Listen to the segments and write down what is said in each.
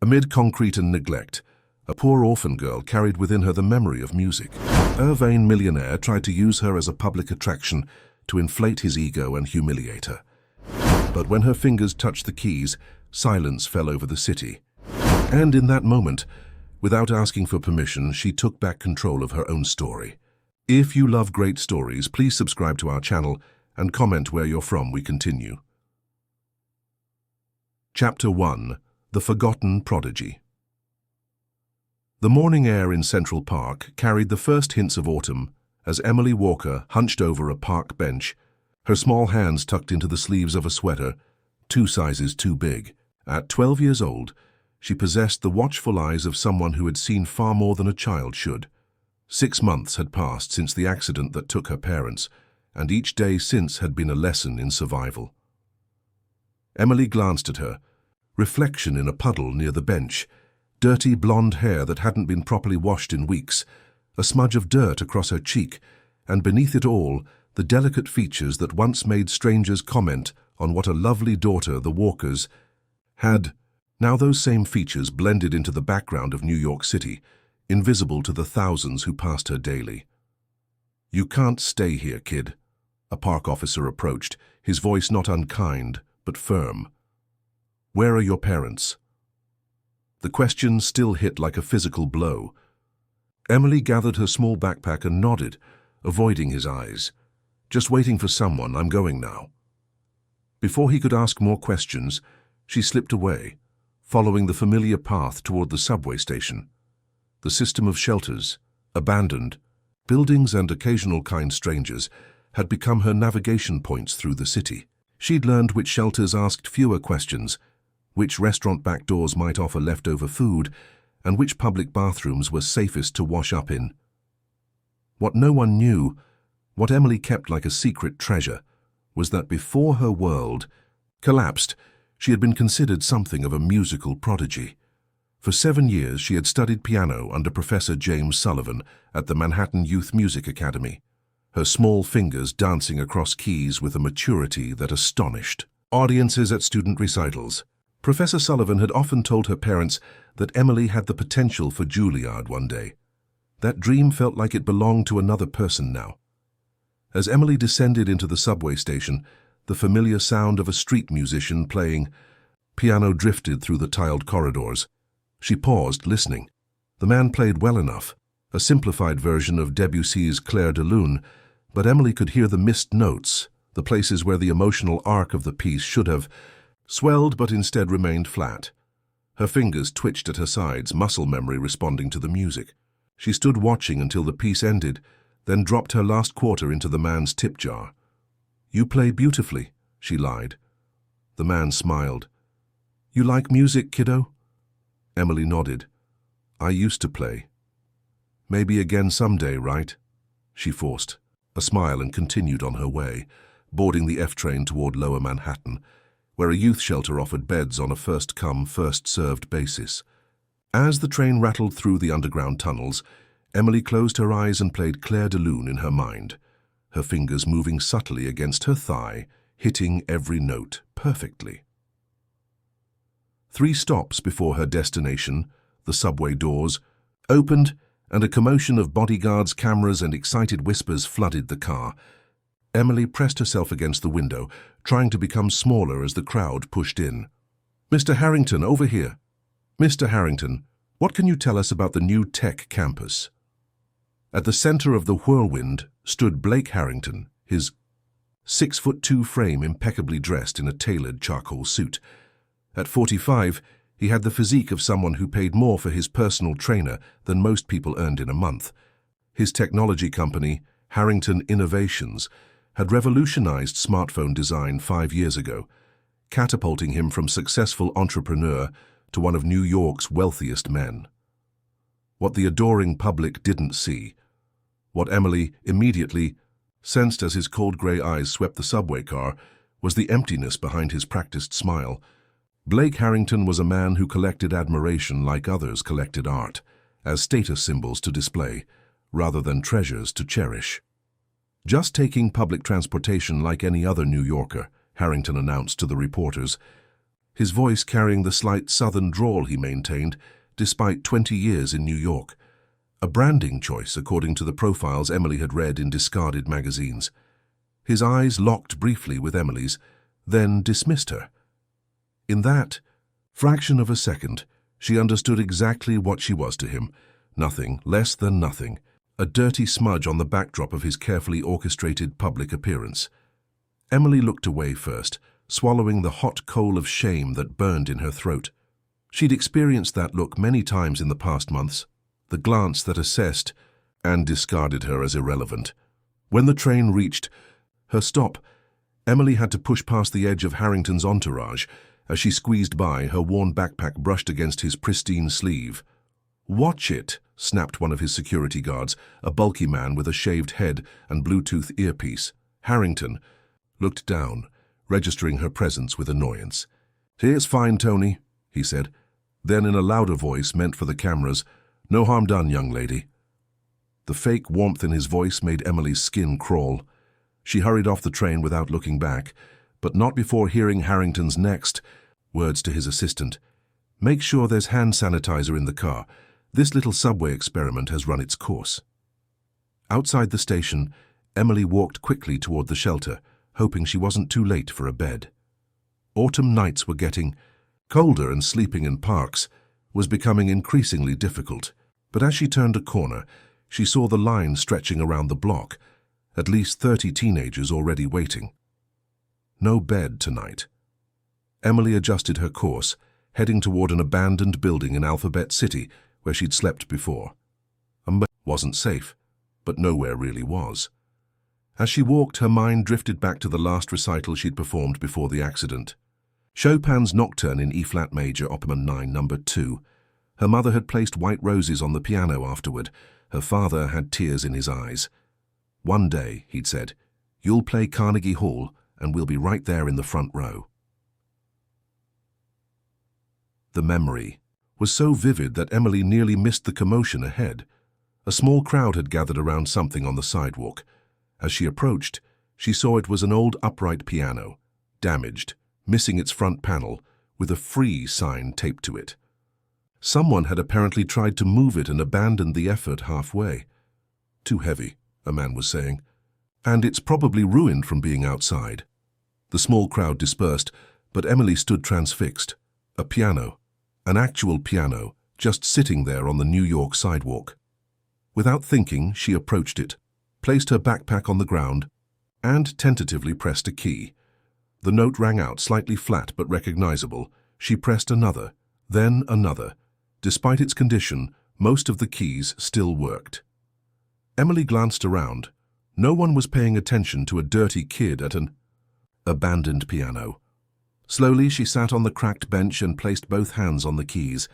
Amid concrete and neglect, a poor orphan girl carried within her the memory of music. Her vain millionaire tried to use her as a public attraction to inflate his ego and humiliate her. But when her fingers touched the keys, silence fell over the city. And in that moment, without asking for permission, she took back control of her own story. If you love great stories, please subscribe to our channel and comment where you're from. We continue. Chapter 1. The Forgotten Prodigy. The morning air in Central Park carried the first hints of autumn as Emily Walker hunched over a park bench, her small hands tucked into the sleeves of a sweater, 2 sizes too big. At 12 years old, she possessed the watchful eyes of someone who had seen far more than a child should. 6 months had passed since the accident that took her parents, and each day since had been a lesson in survival. Emily glanced at her, reflection in a puddle near the bench, dirty blonde hair that hadn't been properly washed in weeks, a smudge of dirt across her cheek, and beneath it all, the delicate features that once made strangers comment on what a lovely daughter the Walkers had. Now those same features blended into the background of New York City, invisible to the thousands who passed her daily. "You can't stay here, kid," a park officer approached, his voice not unkind, but firm. "Where are your parents?" The question still hit like a physical blow. Emily gathered her small backpack and nodded, avoiding his eyes. "Just waiting for someone. I'm going now." Before he could ask more questions, she slipped away, following the familiar path toward the subway station. The system of shelters, abandoned, buildings and occasional kind strangers had become her navigation points through the city. She'd learned which shelters asked fewer questions, which restaurant back doors might offer leftover food, and which public bathrooms were safest to wash up in. What no one knew, what Emily kept like a secret treasure, was that before her world collapsed, she had been considered something of a musical prodigy. For 7 years she had studied piano under Professor James Sullivan at the Manhattan Youth Music Academy, her small fingers dancing across keys with a maturity that astonished audiences at student recitals. Professor Sullivan had often told her parents that Emily had the potential for Juilliard one day. That dream felt like it belonged to another person now. As Emily descended into the subway station, the familiar sound of a street musician playing piano drifted through the tiled corridors. She paused, listening. The man played well enough, a simplified version of Debussy's Clair de Lune, but Emily could hear the missed notes, the places where the emotional arc of the piece should have swelled but instead remained flat. Her fingers twitched at her sides, muscle memory responding to the music. She stood watching until the piece ended, then dropped her last quarter into the man's tip jar. "You play beautifully," she lied. The man smiled. "You like music, kiddo?" Emily nodded. "I used to play." "Maybe again someday, right?" She forced a smile and continued on her way, boarding the F train toward Lower Manhattan, where a youth shelter offered beds on a first-come, first-served basis. As the train rattled through the underground tunnels, Emily closed her eyes and played Clair de Lune in her mind, her fingers moving subtly against her thigh, hitting every note perfectly. 3 stops before her destination, the subway doors opened, and a commotion of bodyguards, cameras, and excited whispers flooded the car. Emily pressed herself against the window, trying to become smaller as the crowd pushed in. "Mr. Harrington, over here." "Mr. Harrington, what can you tell us about the new tech campus?" At the center of the whirlwind stood Blake Harrington, his 6'2" frame impeccably dressed in a tailored charcoal suit. At 45, he had the physique of someone who paid more for his personal trainer than most people earned in a month. His technology company, Harrington Innovations, had revolutionized smartphone design 5 years ago, catapulting him from successful entrepreneur to one of New York's wealthiest men. What the adoring public didn't see, what Emily immediately sensed as his cold gray eyes swept the subway car, was the emptiness behind his practiced smile. Blake Harrington was a man who collected admiration like others collected art, as status symbols to display, rather than treasures to cherish. "Just taking public transportation like any other New Yorker," Harrington announced to the reporters. his voice carrying the slight southern drawl he maintained despite 20 years in New York. A branding choice according to the profiles Emily had read in discarded magazines. His eyes locked briefly with Emily's, then dismissed her. In that fraction of a second, she understood exactly what she was to him. Nothing, less than nothing. A dirty smudge on the backdrop of his carefully orchestrated public appearance. Emily looked away first, swallowing the hot coal of shame that burned in her throat. She'd experienced that look many times in the past months, the glance that assessed and discarded her as irrelevant. When the train reached her stop, Emily had to push past the edge of Harrington's entourage. As she squeezed by, her worn backpack brushed against his pristine sleeve. "Watch it," snapped one of his security guards, a bulky man with a shaved head and Bluetooth earpiece. Harrington looked down, registering her presence with annoyance. "It's fine, Tony," he said. Then in a louder voice meant for the cameras, "No harm done, young lady." The fake warmth in his voice made Emily's skin crawl. She hurried off the train without looking back, but not before hearing Harrington's next words to his assistant. "Make sure there's hand sanitizer in the car. This little subway experiment has run its course." Outside the station, Emily walked quickly toward the shelter, hoping she wasn't too late for a bed. Autumn nights were getting colder, and sleeping in parks was becoming increasingly difficult. But as she turned a corner, she saw the line stretching around the block, at least 30 teenagers already waiting. No bed tonight. Emily adjusted her course, heading toward an abandoned building in Alphabet City where she'd slept before. Wasn't safe, but nowhere really was. As she walked, her mind drifted back to the last recital she'd performed before the accident. Chopin's Nocturne in E-flat major, Op. 9, No. 2. Her mother had placed white roses on the piano afterward. Her father had tears in his eyes. "One day," he'd said, "you'll play Carnegie Hall, and we'll be right there in the front row." The memory was so vivid that Emily nearly missed the commotion ahead. A small crowd had gathered around something on the sidewalk. As she approached, she saw it was an old upright piano, damaged, missing its front panel, with a "free" sign taped to it. Someone had apparently tried to move it and abandoned the effort halfway. "Too heavy," a man was saying, "and it's probably ruined from being outside." The small crowd dispersed, but Emily stood transfixed. A piano, an actual piano, just sitting there on the New York sidewalk. Without thinking, she approached it, placed her backpack on the ground, and tentatively pressed a key. The note rang out, slightly flat but recognizable. She pressed another, then another. Despite its condition, most of the keys still worked. Emily glanced around. No one was paying attention to a dirty kid at an abandoned piano. Slowly, she sat on the cracked bench and placed both hands on the keys.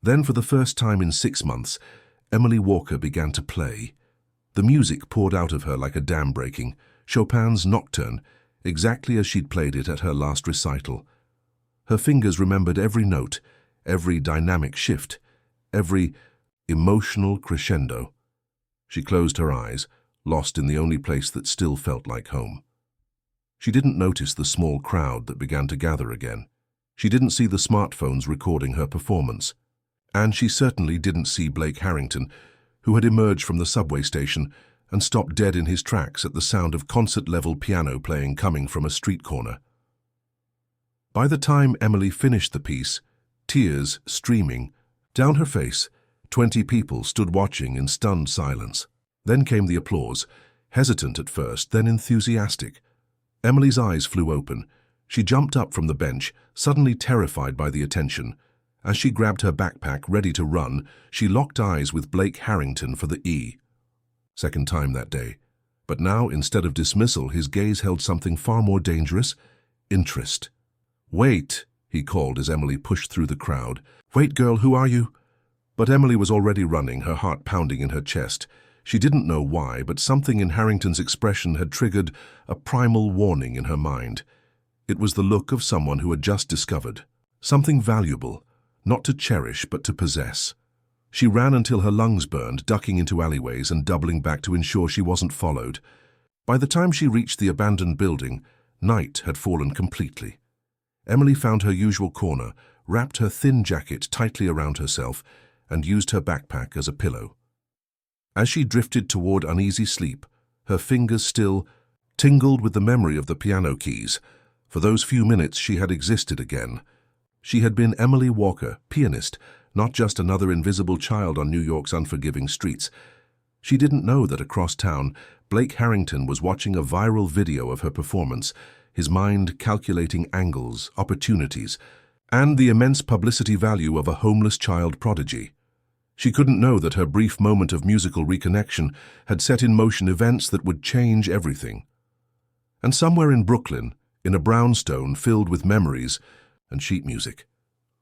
Then, for the first time in 6 months, Emily Walker began to play. The music poured out of her like a dam breaking, Chopin's Nocturne, exactly as she'd played it at her last recital. Her fingers remembered every note, every dynamic shift, every emotional crescendo. She closed her eyes, lost in the only place that still felt like home. She didn't notice the small crowd that began to gather again. She didn't see the smartphones recording her performance. And she certainly didn't see Blake Harrington, who had emerged from the subway station and stopped dead in his tracks at the sound of concert-level piano playing coming from a street corner. By the time Emily finished the piece, tears streaming down her face, 20 people stood watching in stunned silence. Then came the applause, hesitant at first, then enthusiastic. Emily's eyes flew open. She jumped up from the bench, suddenly terrified by the attention. As she grabbed her backpack, ready to run, she locked eyes with Blake Harrington for the E. Second time that day. But now, instead of dismissal, his gaze held something far more dangerous: interest. "Wait," he called as Emily pushed through the crowd. "Wait, girl, who are you?" But Emily was already running, her heart pounding in her chest. She didn't know why, but something in Harrington's expression had triggered a primal warning in her mind. It was the look of someone who had just discovered something valuable, not to cherish but to possess. She ran until her lungs burned, ducking into alleyways and doubling back to ensure she wasn't followed. By the time she reached the abandoned building, night had fallen completely. Emily found her usual corner, wrapped her thin jacket tightly around herself, and used her backpack as a pillow. As she drifted toward uneasy sleep, her fingers still tingled with the memory of the piano keys. For those few minutes she had existed again. She had been Emily Walker, pianist, not just another invisible child on New York's unforgiving streets. She didn't know that across town, Blake Harrington was watching a viral video of her performance, his mind calculating angles, opportunities, and the immense publicity value of a homeless child prodigy. She couldn't know that her brief moment of musical reconnection had set in motion events that would change everything. And somewhere in Brooklyn, in a brownstone filled with memories and sheet music,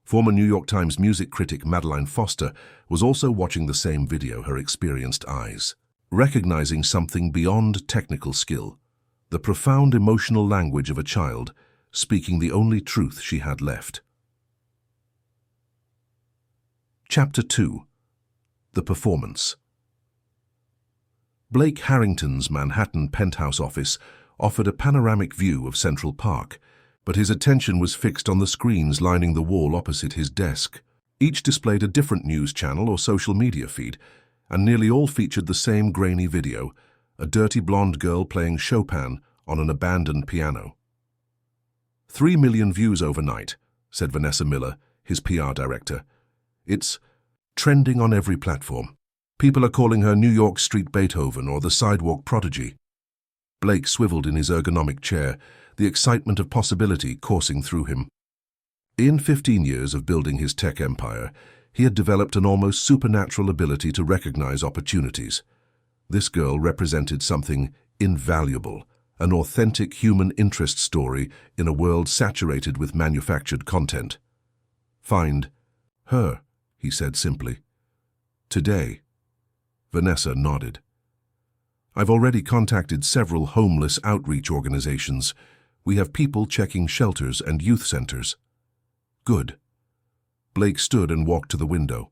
former New York Times music critic Madeline Foster was also watching the same video, her experienced eyes, recognizing something beyond technical skill, the profound emotional language of a child speaking the only truth she had left. Chapter 2. The Performance. Blake Harrington's Manhattan penthouse office offered a panoramic view of Central Park, but his attention was fixed on the screens lining the wall opposite his desk. Each displayed a different news channel or social media feed, and nearly all featured the same grainy video, a dirty blonde girl playing Chopin on an abandoned piano. 3 million views overnight, said Vanessa Miller, his PR director. It's trending on every platform. People are calling her New York Street Beethoven or the sidewalk prodigy. Blake swiveled in his ergonomic chair, the excitement of possibility coursing through him. In 15 years of building his tech empire, he had developed an almost supernatural ability to recognize opportunities. This girl represented something invaluable, an authentic human interest story in a world saturated with manufactured content. Find her, he said simply. Today. Vanessa nodded. I've already contacted several homeless outreach organizations. We have people checking shelters and youth centers. Good. Blake stood and walked to the window.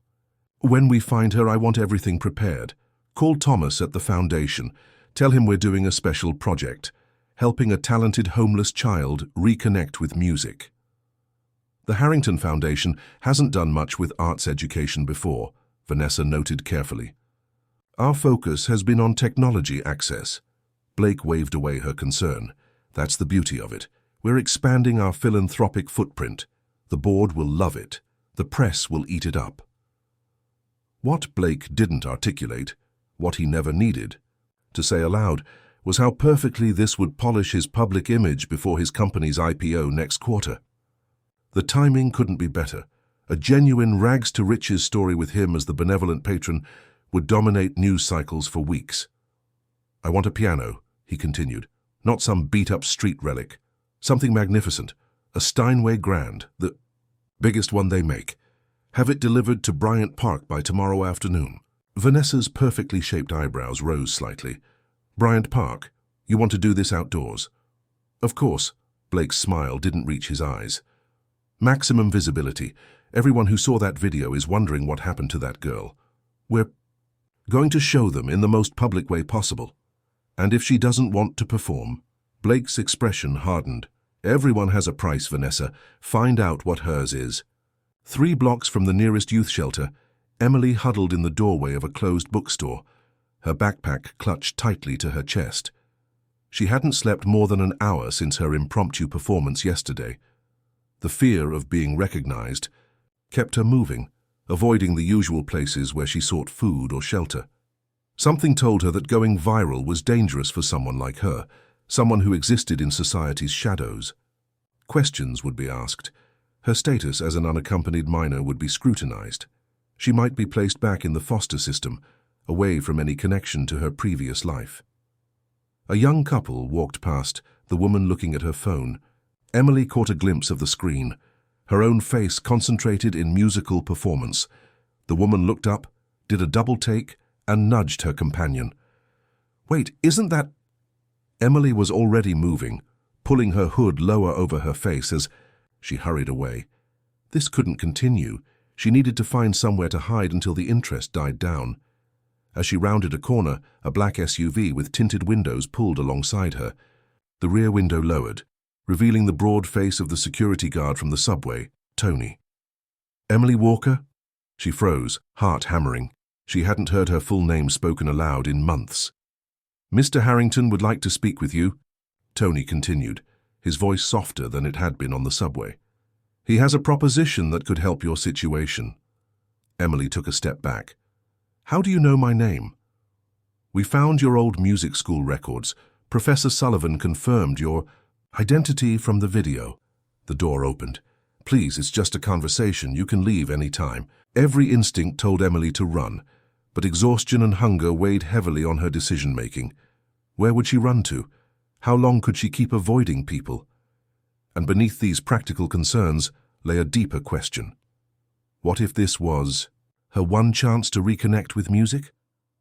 When we find her, I want everything prepared. Call Thomas at the foundation. Tell him we're doing a special project, helping a talented homeless child reconnect with music. The Harrington Foundation hasn't done much with arts education before, Vanessa noted carefully. Our focus has been on technology access. Blake waved away her concern. That's the beauty of it. We're expanding our philanthropic footprint. The board will love it. The press will eat it up. What Blake didn't articulate, what he never needed to say aloud, was how perfectly this would polish his public image before his company's IPO next quarter. The timing couldn't be better. A genuine rags-to-riches story with him as the benevolent patron would dominate news cycles for weeks. I want a piano, he continued, not some beat-up street relic. Something magnificent, a Steinway Grand, the biggest one they make. Have it delivered to Bryant Park by tomorrow afternoon. Vanessa's perfectly shaped eyebrows rose slightly. Bryant Park? You want to do this outdoors? Of course. Blake's smile didn't reach his eyes. Maximum visibility. Everyone who saw that video is wondering what happened to that girl. We're going to show them in the most public way possible. And if she doesn't want to perform? Blake's expression hardened. Everyone has a price, Vanessa. Find out what hers is. 3 blocks from the nearest youth shelter, Emily huddled in the doorway of a closed bookstore, her backpack clutched tightly to her chest. She hadn't slept more than an hour since her impromptu performance yesterday. The fear of being recognized kept her moving, avoiding the usual places where she sought food or shelter. Something told her that going viral was dangerous for someone like her, someone who existed in society's shadows. Questions would be asked. Her status as an unaccompanied minor would be scrutinized. She might be placed back in the foster system, away from any connection to her previous life. A young couple walked past, the woman looking at her phone. Emily caught a glimpse of the screen, her own face concentrated in musical performance. The woman looked up, did a double take, and nudged her companion. Wait, isn't that... Emily was already moving, pulling her hood lower over her face as she hurried away. This couldn't continue. She needed to find somewhere to hide until the interest died down. As she rounded a corner, a black SUV with tinted windows pulled alongside her. The rear window lowered. revealing the broad face of the security guard from the subway, Tony. "Emily Walker?" She froze, heart hammering. She hadn't heard her full name spoken aloud in months. "Mr. Harrington would like to speak with you," Tony continued, his voice softer than it had been on the subway. "He has a proposition that could help your situation." Emily took a step back. "How do you know my name?" "We found your old music school records. Professor Sullivan confirmed your identity from the video." The door opened. "Please, it's just a conversation. You can leave any time." Every instinct told Emily to run, but exhaustion and hunger weighed heavily on her decision-making. Where would she run to? How long could she keep avoiding people? And beneath these practical concerns lay a deeper question. What if this was her one chance to reconnect with music?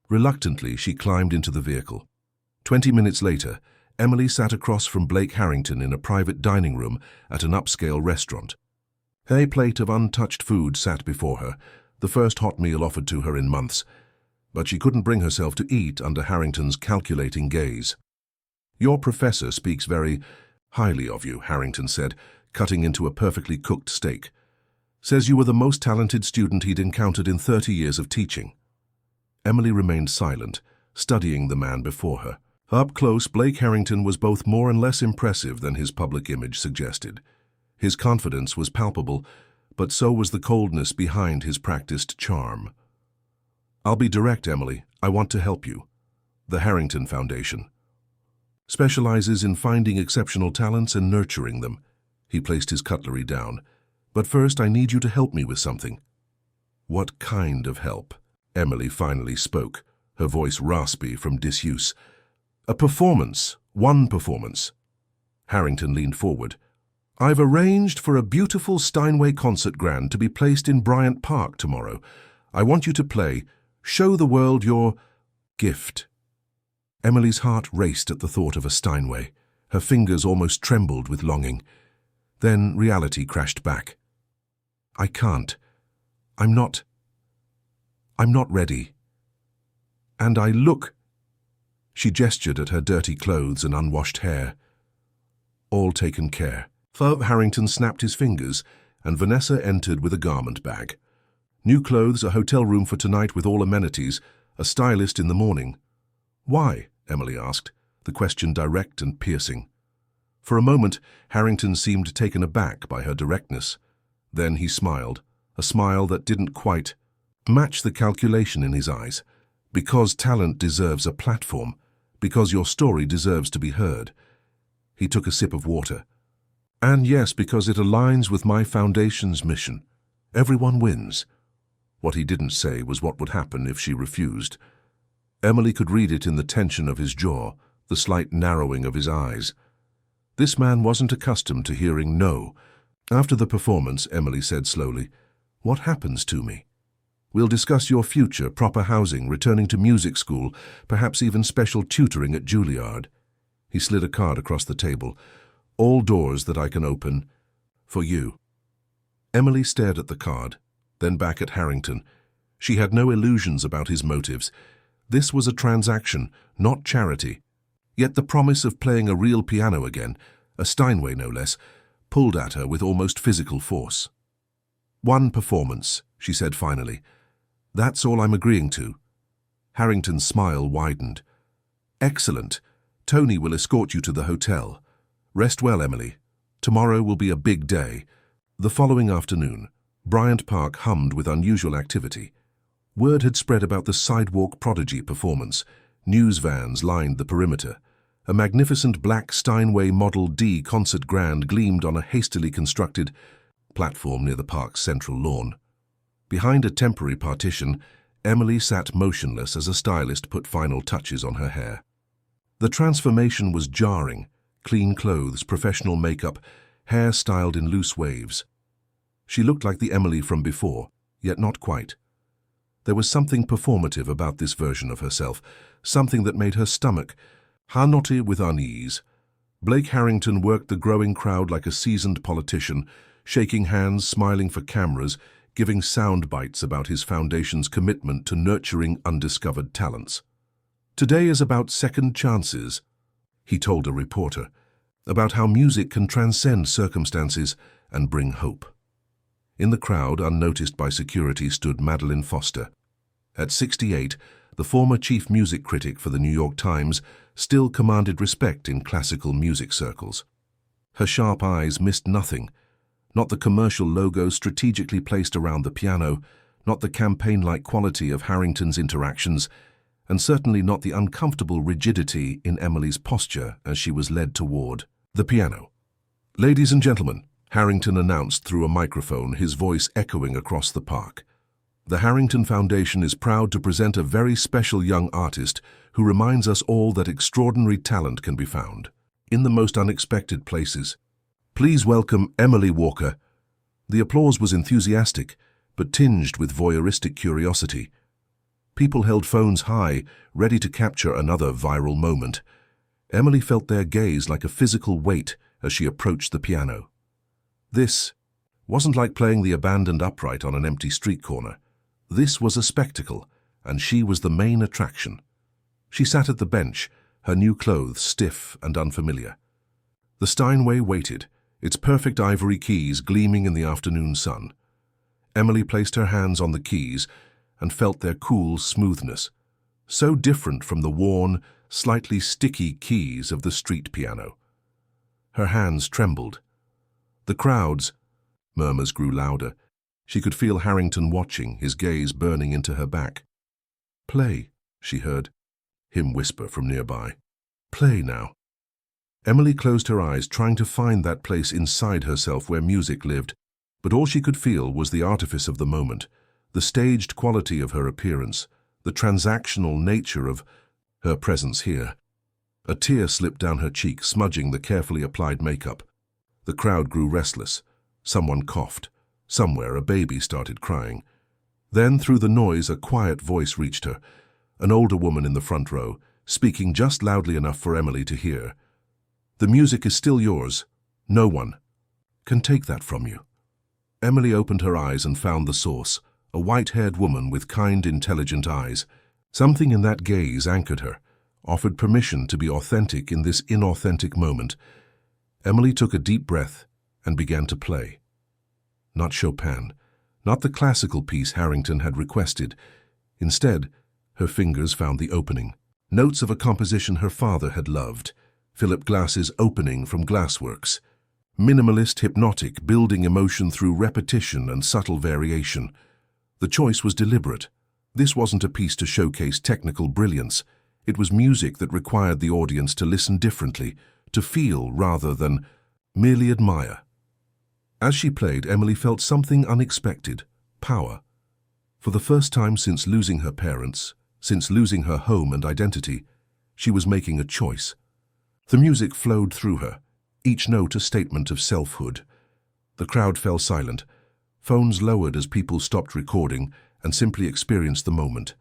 Reluctantly, she climbed into the vehicle. 20 minutes later, Emily sat across from Blake Harrington in a private dining room at an upscale restaurant. A plate of untouched food sat before her, the first hot meal offered to her in months, but she couldn't bring herself to eat under Harrington's calculating gaze. "Your professor speaks very highly of you," Harrington said, cutting into a perfectly cooked steak. "Says you were the most talented student he'd encountered in 30 years of teaching." Emily remained silent, studying the man before her. Up close, Blake Harrington was both more and less impressive than his public image suggested. His confidence was palpable, but so was the coldness behind his practiced charm. "I'll be direct, Emily. I want to help you. The Harrington Foundation specializes in finding exceptional talents and nurturing them." He placed his cutlery down. "But first, I need you to help me with something." "What kind of help?" Emily finally spoke, her voice raspy from disuse. "A performance. One performance." Harrington leaned forward. "I've arranged for a beautiful Steinway concert grand to be placed in Bryant Park tomorrow. I want you to play, show the world your gift." Emily's heart raced at the thought of a Steinway. Her fingers almost trembled with longing. Then reality crashed back. "I can't. I'm not ready. And I look—" She gestured at her dirty clothes and unwashed hair. "All taken care." Harrington snapped his fingers, and Vanessa entered with a garment bag. "New clothes, a hotel room for tonight with all amenities, a stylist in the morning." "Why?" Emily asked, the question direct and piercing. For a moment, Harrington seemed taken aback by her directness. Then he smiled, a smile that didn't quite match the calculation in his eyes. "Because talent deserves a platform, because your story deserves to be heard." He took a sip of water. "And yes, because it aligns with my foundation's mission. Everyone wins." What he didn't say was what would happen if she refused. Emily could read it in the tension of his jaw, the slight narrowing of his eyes. This man wasn't accustomed to hearing no. After the performance, Emily said slowly, "What happens to me? We'll discuss your future, proper housing, returning to music school, perhaps even special tutoring at Juilliard." He slid a card across the table. "All doors that I can open for you." Emily stared at the card, then back at Harrington. She had no illusions about his motives. This was a transaction, not charity. Yet the promise of playing a real piano again, a Steinway no less, pulled at her with almost physical force. "One performance," she said finally. "That's all I'm agreeing to." Harrington's smile widened. "Excellent. Tony will escort you to the hotel. Rest well, Emily. Tomorrow will be a big day." The following afternoon, Bryant Park hummed with unusual activity. Word had spread about the Sidewalk Prodigy performance. News vans lined the perimeter. A magnificent black Steinway Model D concert grand gleamed on a hastily constructed platform near the park's central lawn. Behind a temporary partition, Emily sat motionless as a stylist put final touches on her hair. The transformation was jarring. Clean clothes, professional makeup, hair styled in loose waves. She looked like the Emily from before, yet not quite. There was something performative about this version of herself, something that made her stomach knotty with unease. Blake Harrington worked the growing crowd like a seasoned politician, shaking hands, smiling for cameras, giving sound bites about his foundation's commitment to nurturing undiscovered talents. "Today is about second chances," he told a reporter. about how music can transcend circumstances and bring hope. In the crowd, unnoticed by security, stood Madeline Foster. At 68, the former chief music critic for the New York Times still commanded respect in classical music circles. Her sharp eyes missed nothing, not the commercial logo strategically placed around the piano, not the campaign-like quality of Harrington's interactions, and certainly not the uncomfortable rigidity in Emily's posture as she was led toward the piano. "Ladies and gentlemen," Harrington announced through a microphone, his voice echoing across the park. "The Harrington Foundation is proud to present a very special young artist who reminds us all that extraordinary talent can be found in the most unexpected places. Please welcome Emily Walker." The applause was enthusiastic, but tinged with voyeuristic curiosity. People held phones high, ready to capture another viral moment. Emily felt their gaze like a physical weight as she approached the piano. This wasn't like playing the abandoned upright on an empty street corner. This was a spectacle, and she was the main attraction. She sat at the bench, her new clothes stiff and unfamiliar. The Steinway waited, its perfect ivory keys gleaming in the afternoon sun. Emily placed her hands on the keys and felt their cool smoothness, so different from the worn, slightly sticky keys of the street piano. Her hands trembled. The crowd's murmurs grew louder. She could feel Harrington watching, his gaze burning into her back. "Play," she heard him whisper from nearby. "Play now." Emily closed her eyes, trying to find that place inside herself where music lived, but all she could feel was the artifice of the moment, the staged quality of her appearance, the transactional nature of her presence here. A tear slipped down her cheek, smudging the carefully applied makeup. The crowd grew restless. Someone coughed. Somewhere a baby started crying. Then, through the noise, a quiet voice reached her, an older woman in the front row, speaking just loudly enough for Emily to hear. "The music is still yours. No one can take that from you." Emily opened her eyes and found the source, a white-haired woman with kind, intelligent eyes. Something in that gaze anchored her, offered permission to be authentic in this inauthentic moment. Emily took a deep breath and began to play. Not Chopin, not the classical piece Harrington had requested. Instead, her fingers found the opening, notes of a composition her father had loved, Philip Glass's Opening from Glassworks. Minimalist, hypnotic, building emotion through repetition and subtle variation. The choice was deliberate. This wasn't a piece to showcase technical brilliance. It was music that required the audience to listen differently, to feel rather than merely admire. As she played, Emily felt something unexpected: power. For the first time since losing her parents, since losing her home and identity, she was making a choice. The music flowed through her, each note a statement of selfhood. The crowd fell silent. Phones lowered as people stopped recording and simply experienced the moment.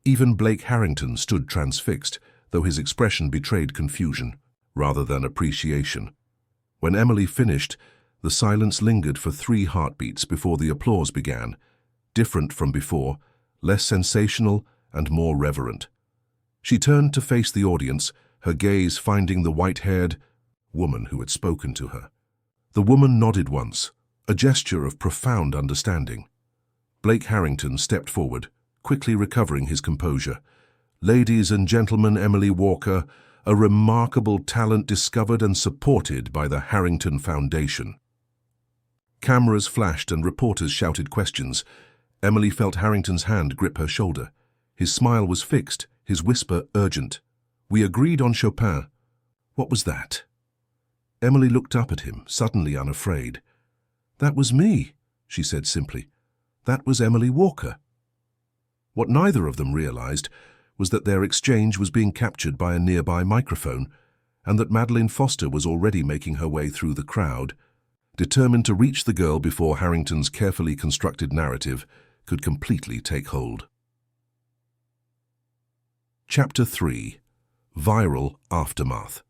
Even Blake Harrington stood transfixed, though his expression betrayed confusion rather than appreciation. When Emily finished, the silence lingered for 3 heartbeats before the applause began, different from before, less sensational and more reverent. She turned to face the audience, her gaze finding the white-haired woman who had spoken to her. The woman nodded once, a gesture of profound understanding. Blake Harrington stepped forward, quickly recovering his composure. "Ladies and gentlemen, Emily Walker, a remarkable talent discovered and supported by the Harrington Foundation." Cameras flashed and reporters shouted questions. Emily felt Harrington's hand grip her shoulder. His smile was fixed, his whisper urgent. "We agreed on Chopin." "What was that?" Emily looked up at him, suddenly unafraid. "That was me," she said simply. "That was Emily Walker." What neither of them realized was that their exchange was being captured by a nearby microphone, and that Madeline Foster was already making her way through the crowd, determined to reach the girl before Harrington's carefully constructed narrative could completely take hold. Chapter 3. Viral Aftermath.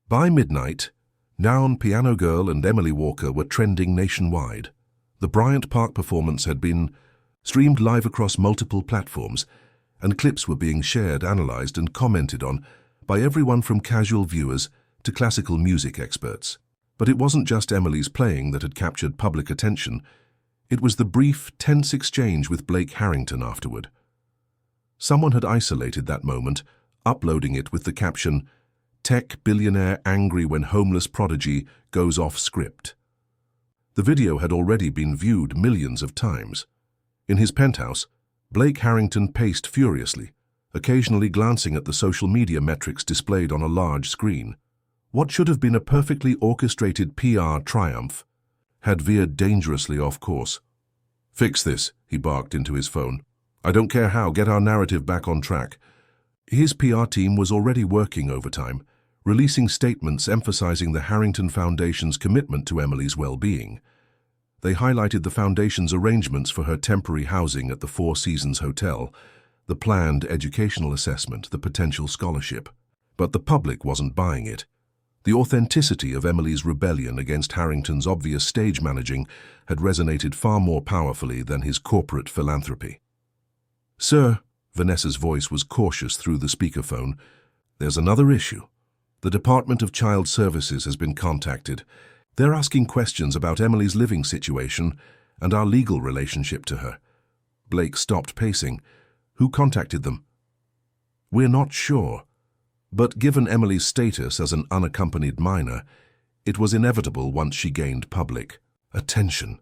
By midnight, Noun, Piano Girl and Emily Walker were trending nationwide. The Bryant Park performance had been streamed live across multiple platforms, and clips were being shared, analyzed and commented on by everyone from casual viewers to classical music experts. But it wasn't just Emily's playing that had captured public attention. It was the brief, tense exchange with Blake Harrington afterward. Someone had isolated that moment, uploading it with the caption, "Tech billionaire angry when homeless prodigy goes off script." The video had already been viewed millions of times. In his penthouse, Blake Harrington paced furiously, occasionally glancing at the social media metrics displayed on a large screen. What should have been a perfectly orchestrated PR triumph had veered dangerously off course. "Fix this," he barked into his phone. "I don't care how, get our narrative back on track." His PR team was already working overtime, releasing statements emphasizing the Harrington Foundation's commitment to Emily's well-being. They highlighted the Foundation's arrangements for her temporary housing at the Four Seasons Hotel, the planned educational assessment, the potential scholarship. But the public wasn't buying it. The authenticity of Emily's rebellion against Harrington's obvious stage managing had resonated far more powerfully than his corporate philanthropy. "Sir," Vanessa's voice was cautious through the speakerphone, "there's another issue. The Department of Child Services has been contacted. They're asking questions about Emily's living situation and our legal relationship to her." Blake stopped pacing. "Who contacted them?" "We're not sure. But given Emily's status as an unaccompanied minor, it was inevitable once she gained public attention."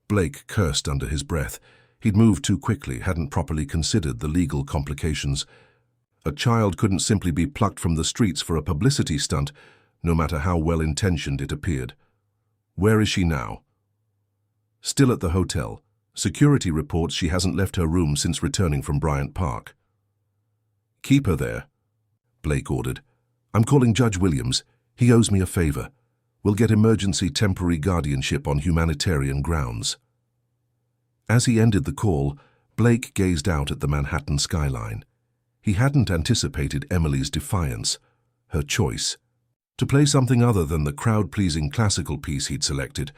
Blake cursed under his breath. He'd moved too quickly, hadn't properly considered the legal complications. A child couldn't simply be plucked from the streets for a publicity stunt, no matter how well-intentioned it appeared. "Where is she now?" "Still at the hotel. Security reports she hasn't left her room since returning from Bryant Park." "Keep her there," Blake ordered. "I'm calling Judge Williams. He owes me a favor. We'll get emergency temporary guardianship on humanitarian grounds." As he ended the call, Blake gazed out at the Manhattan skyline. He hadn't anticipated Emily's defiance, her choice, to play something other than the crowd-pleasing classical piece he'd selected.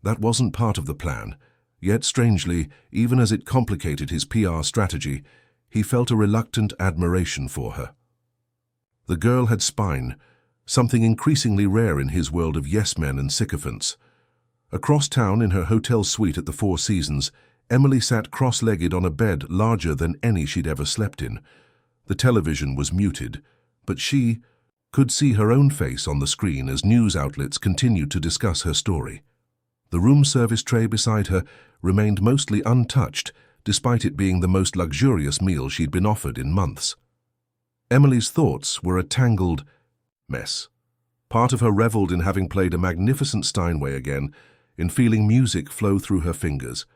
That wasn't part of the plan, yet strangely, even as it complicated his PR strategy, he felt a reluctant admiration for her. The girl had spine, something increasingly rare in his world of yes-men and sycophants. Across town in her hotel suite at the Four Seasons, Emily sat cross-legged on a bed larger than any she'd ever slept in. The television was muted, but she could see her own face on the screen as news outlets continued to discuss her story. The room service tray beside her remained mostly untouched, despite it being the most luxurious meal she'd been offered in months. Emily's thoughts were a tangled mess. Part of her reveled in having played a magnificent Steinway again, in feeling music flow through her fingers.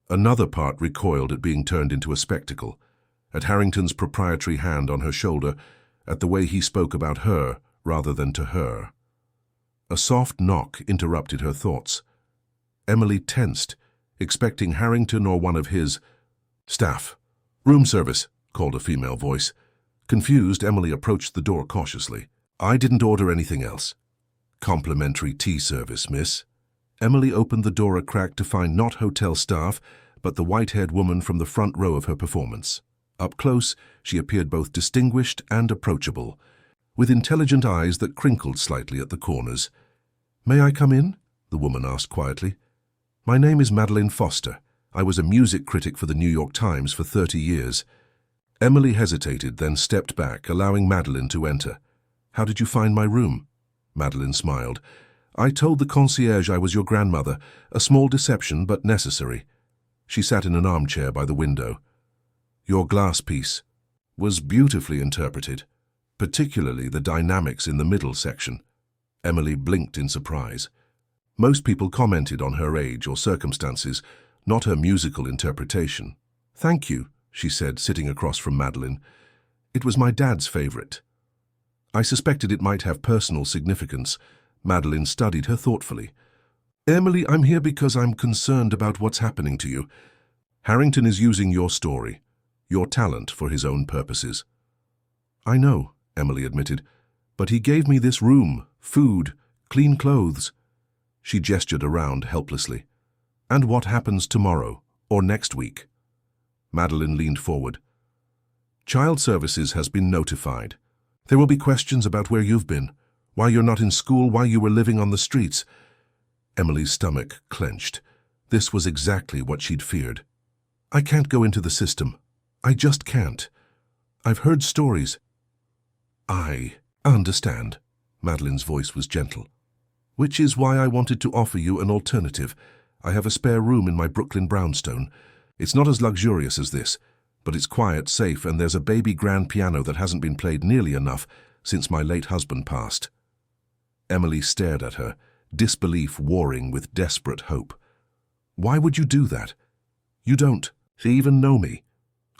Another part recoiled at being turned into a spectacle, at Harrington's proprietary hand on her shoulder, at the way he spoke about her rather than to her. A soft knock interrupted her thoughts. Emily tensed, expecting Harrington or one of his staff. "Room service," called a female voice. Confused, Emily approached the door cautiously. "I didn't order anything else." "Complimentary tea service, miss." Emily opened the door a crack to find not hotel staff, but the white-haired woman from the front row of her performance. Up close, she appeared both distinguished and approachable, with intelligent eyes that crinkled slightly at the corners. "May I come in?" the woman asked quietly. "My name is Madeline Foster. I was a music critic for the New York Times for 30 years. Emily hesitated, then stepped back, allowing Madeline to enter. "How did you find my room?" Madeline smiled. "I told the concierge I was your grandmother, a small deception but necessary." She sat in an armchair by the window. "Your glass piece was beautifully interpreted, particularly the dynamics in the middle section." Emily blinked in surprise. Most people commented on her age or circumstances, not her musical interpretation. "Thank you," she said, sitting across from Madeline. "It was my dad's favorite." "I suspected it might have personal significance." Madeline studied her thoughtfully. "Emily, I'm here because I'm concerned about what's happening to you. Harrington is using your story, your talent for his own purposes." "I know," Emily admitted, "but he gave me this room, food, clean clothes." She gestured around helplessly. "And what happens tomorrow, or next week?" Madeline leaned forward. "Child Services has been notified. There will be questions about where you've been, why you're not in school, why you were living on the streets. Emily's stomach clenched. This was exactly what she'd feared. I can't go into the system. I just can't. I've heard stories. I understand. Madeline's voice was gentle. Which is why I wanted to offer you an alternative. I have a spare room in my Brooklyn brownstone. It's not as luxurious as this, but it's quiet, safe, and there's a baby grand piano that hasn't been played nearly enough since my late husband passed. Emily stared at her, disbelief warring with desperate hope. Why would you do that? You don't even know me.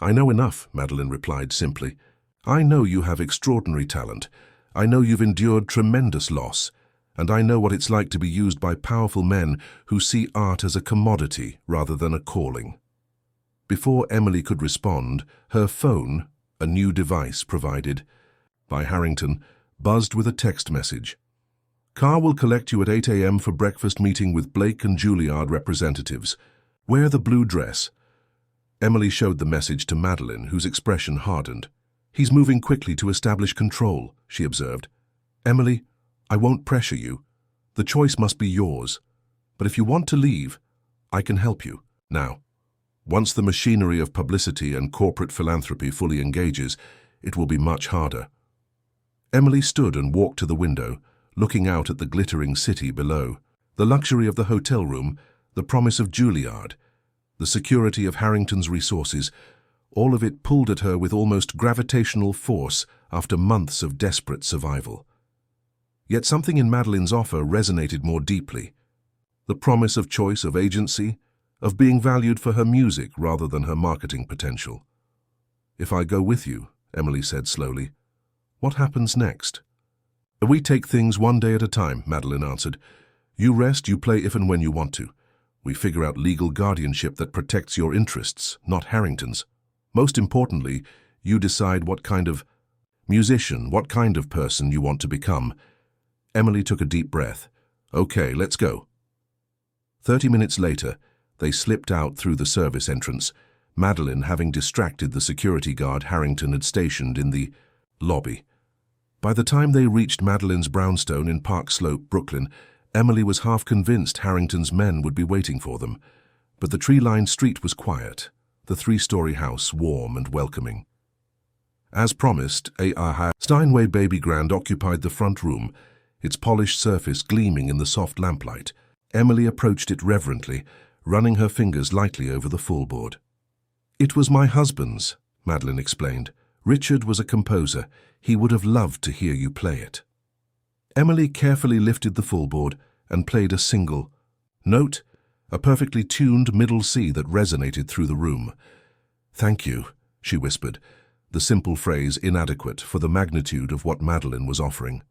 I know enough, Madeline replied simply. I know you have extraordinary talent. I know you've endured tremendous loss, and I know what it's like to be used by powerful men who see art as a commodity rather than a calling. Before Emily could respond, her phone, a new device provided by Harrington, buzzed with a text message. Car will collect you at 8 a.m. for breakfast meeting with Blake and Juilliard representatives. Wear the blue dress. Emily showed the message to Madeline, whose expression hardened. He's moving quickly to establish control, she observed. Emily, I won't pressure you. The choice must be yours. But if you want to leave, I can help you. Now, once the machinery of publicity and corporate philanthropy fully engages, it will be much harder. Emily stood and walked to the window, looking out at the glittering city below. The luxury of the hotel room, the promise of Juilliard, the security of Harrington's resources, all of it pulled at her with almost gravitational force after months of desperate survival. Yet something in Madeline's offer resonated more deeply. The promise of choice, of agency, of being valued for her music rather than her marketing potential. If I go with you, Emily said slowly, what happens next? We take things one day at a time, Madeline answered. You rest, you play if and when you want to. We figure out legal guardianship that protects your interests, not Harrington's. Most importantly, you decide what kind of musician, what kind of person you want to become. Emily took a deep breath. Okay, let's go. 30 minutes later, they slipped out through the service entrance, Madeline having distracted the security guard Harrington had stationed in the lobby. By the time they reached Madeline's brownstone in Park Slope, Brooklyn, Emily was half convinced Harrington's men would be waiting for them. But the tree-lined street was quiet, the three-story house warm and welcoming. As promised, a Steinway baby grand occupied the front room, its polished surface gleaming in the soft lamplight. Emily approached it reverently, running her fingers lightly over the fullboard. It was my husband's, Madeline explained. Richard was a composer. He would have loved to hear you play it. Emily carefully lifted the fullboard and played a single note, a perfectly tuned middle C that resonated through the room. Thank you, she whispered, the simple phrase inadequate for the magnitude of what Madeline was offering.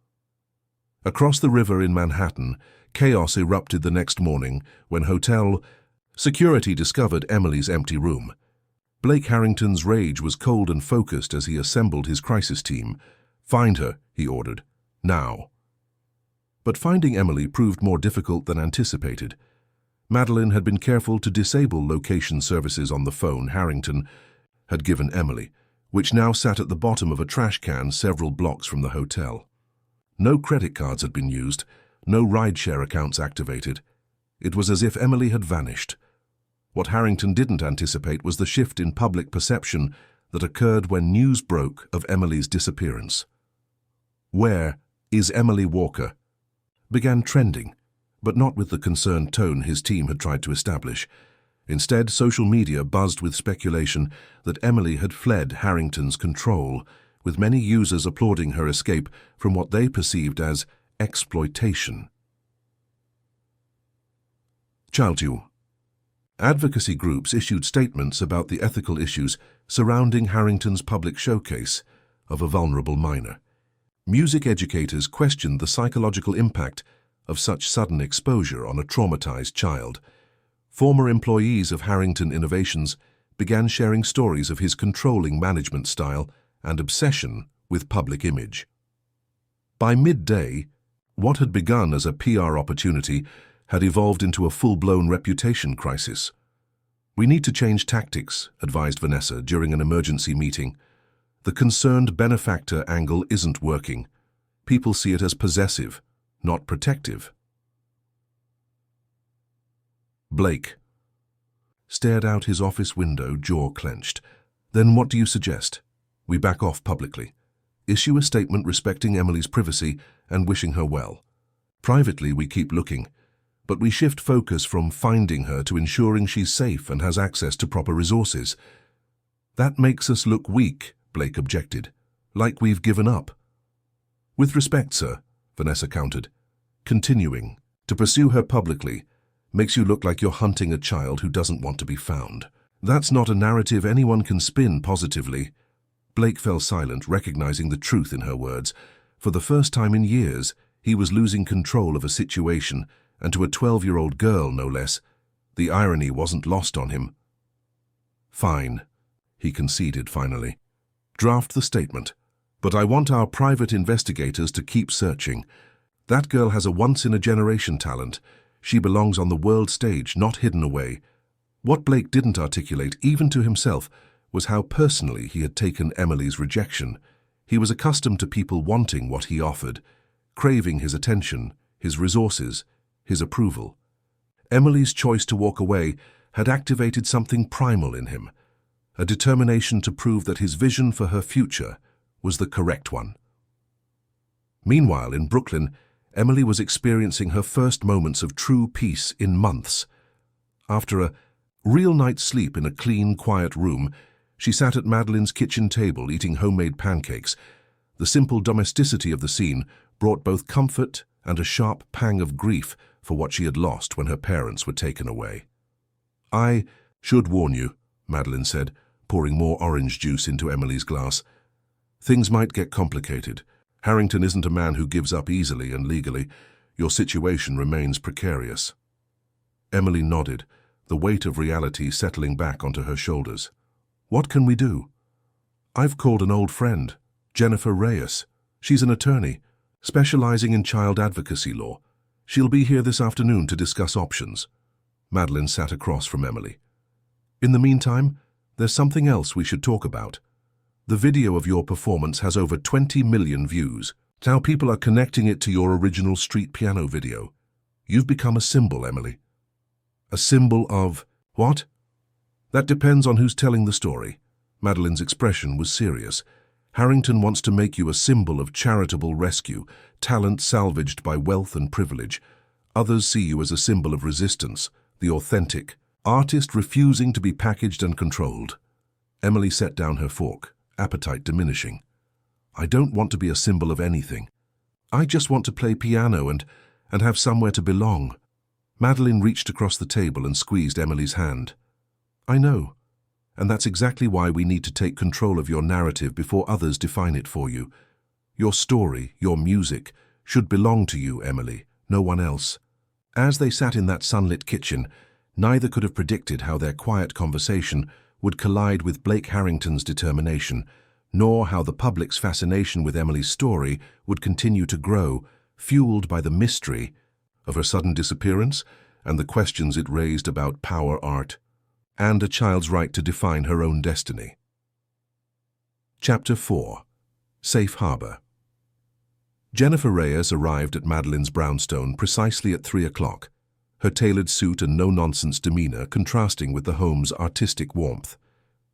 Across the river in Manhattan, chaos erupted the next morning when hotel security discovered Emily's empty room. Blake Harrington's rage was cold and focused as he assembled his crisis team. Find her, he ordered. Now. But finding Emily proved more difficult than anticipated. Madeline had been careful to disable location services on the phone Harrington had given Emily, which now sat at the bottom of a trash can several blocks from the hotel. No credit cards had been used, no rideshare accounts activated. It was as if Emily had vanished. What Harrington didn't anticipate was the shift in public perception that occurred when news broke of Emily's disappearance. Where is Emily Walker? Began trending, but not with the concerned tone his team had tried to establish. Instead, social media buzzed with speculation that Emily had fled Harrington's control, with many users applauding her escape from what they perceived as exploitation. Chalju. Advocacy groups issued statements about the ethical issues surrounding Harrington's public showcase of a vulnerable minor. Music educators questioned the psychological impact of such sudden exposure on a traumatized child. Former employees of Harrington Innovations began sharing stories of his controlling management style and obsession with public image. By midday, what had begun as a PR opportunity had evolved into a full-blown reputation crisis. We need to change tactics, advised Vanessa during an emergency meeting. The concerned benefactor angle isn't working. People see it as possessive, not protective. Blake stared out his office window, jaw clenched. Then what do you suggest? We back off publicly. Issue a statement respecting Emily's privacy and wishing her well. Privately, we keep looking, but we shift focus from finding her to ensuring she's safe and has access to proper resources. That makes us look weak, Blake objected, like we've given up. With respect, sir, Vanessa countered. Continuing to pursue her publicly makes you look like you're hunting a child who doesn't want to be found. That's not a narrative anyone can spin positively. Blake fell silent, recognizing the truth in her words. For the first time in years, he was losing control of a situation, and to a 12-year-old girl, no less. The irony wasn't lost on him. Fine, he conceded finally. Draft the statement. But I want our private investigators to keep searching. That girl has a once-in-a-generation talent. She belongs on the world stage, not hidden away. What Blake didn't articulate, even to himself, was how personally he had taken Emily's rejection. He was accustomed to people wanting what he offered, craving his attention, his resources, his approval. Emily's choice to walk away had activated something primal in him, a determination to prove that his vision for her future was the correct one. Meanwhile, in Brooklyn, Emily was experiencing her first moments of true peace in months. After a real night's sleep in a clean, quiet room, she sat at Madeline's kitchen table eating homemade pancakes. The simple domesticity of the scene brought both comfort and a sharp pang of grief for what she had lost when her parents were taken away. I should warn you, Madeline said, pouring more orange juice into Emily's glass. Things might get complicated. Harrington isn't a man who gives up easily and legally. Your situation remains precarious. Emily nodded, the weight of reality settling back onto her shoulders. What can we do? I've called an old friend, Jennifer Reyes. She's an attorney, specializing in child advocacy law. She'll be here this afternoon to discuss options. Madeline sat across from Emily. In the meantime, there's something else we should talk about. The video of your performance has over 20 million views. Now people are connecting it to your original street piano video. You've become a symbol, Emily. A symbol of what? That depends on who's telling the story. Madeline's expression was serious. Harrington wants to make you a symbol of charitable rescue, talent salvaged by wealth and privilege. Others see you as a symbol of resistance, the authentic artist refusing to be packaged and controlled. Emily set down her fork, appetite diminishing. I don't want to be a symbol of anything. I just want to play piano and have somewhere to belong. Madeline reached across the table and squeezed Emily's hand. I know, and that's exactly why we need to take control of your narrative before others define it for you. Your story, your music, should belong to you, Emily, no one else. As they sat in that sunlit kitchen, neither could have predicted how their quiet conversation would collide with Blake Harrington's determination, nor how the public's fascination with Emily's story would continue to grow, fueled by the mystery of her sudden disappearance and the questions it raised about power, art, and a child's right to define her own destiny. Chapter 4. Safe Harbor. Jennifer Reyes arrived at Madeline's brownstone precisely at 3 o'clock, her tailored suit and no-nonsense demeanor contrasting with the home's artistic warmth.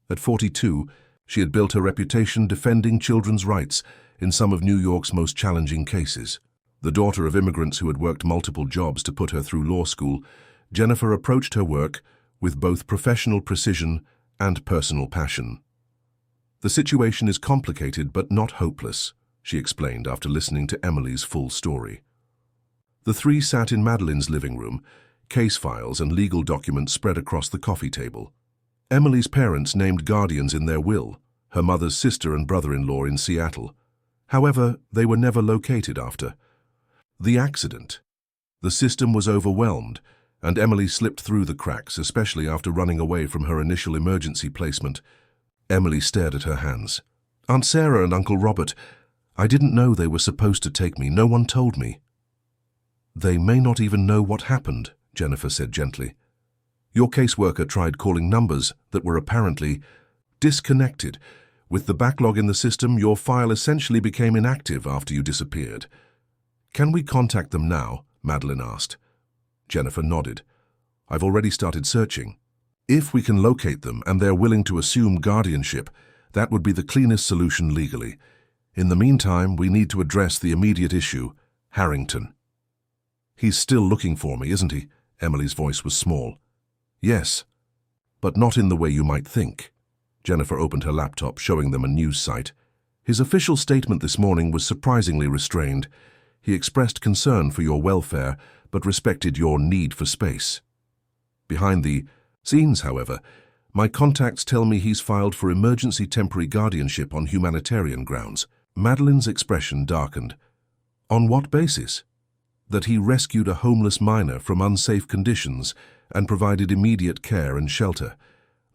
At 42, she had built her reputation defending children's rights in some of New York's most challenging cases. The daughter of immigrants who had worked multiple jobs to put her through law school, Jennifer approached her work with both professional precision and personal passion. The situation is complicated but not hopeless, she explained after listening to Emily's full story. The three sat in Madeline's living room, case files and legal documents spread across the coffee table. Emily's parents named guardians in their will, her mother's sister and brother-in-law in Seattle. However, they were never located after the accident. The system was overwhelmed, and Emily slipped through the cracks, especially after running away from her initial emergency placement. Emily stared at her hands. Aunt Sarah and Uncle Robert, I didn't know they were supposed to take me. No one told me. They may not even know what happened, Jennifer said gently. Your caseworker tried calling numbers that were apparently disconnected. With the backlog in the system, your file essentially became inactive after you disappeared. Can we contact them now? Madeline asked. Jennifer nodded. I've already started searching. If we can locate them and they're willing to assume guardianship, that would be the cleanest solution legally. In the meantime, we need to address the immediate issue, Harrington. He's still looking for me, isn't he? Emily's voice was small. Yes, but not in the way you might think. Jennifer opened her laptop, showing them a news site. His official statement this morning was surprisingly restrained. He expressed concern for your welfare, but respected your need for space. Behind the scenes, however, my contacts tell me he's filed for emergency temporary guardianship on humanitarian grounds. Madeline's expression darkened. On what basis? That he rescued a homeless minor from unsafe conditions and provided immediate care and shelter.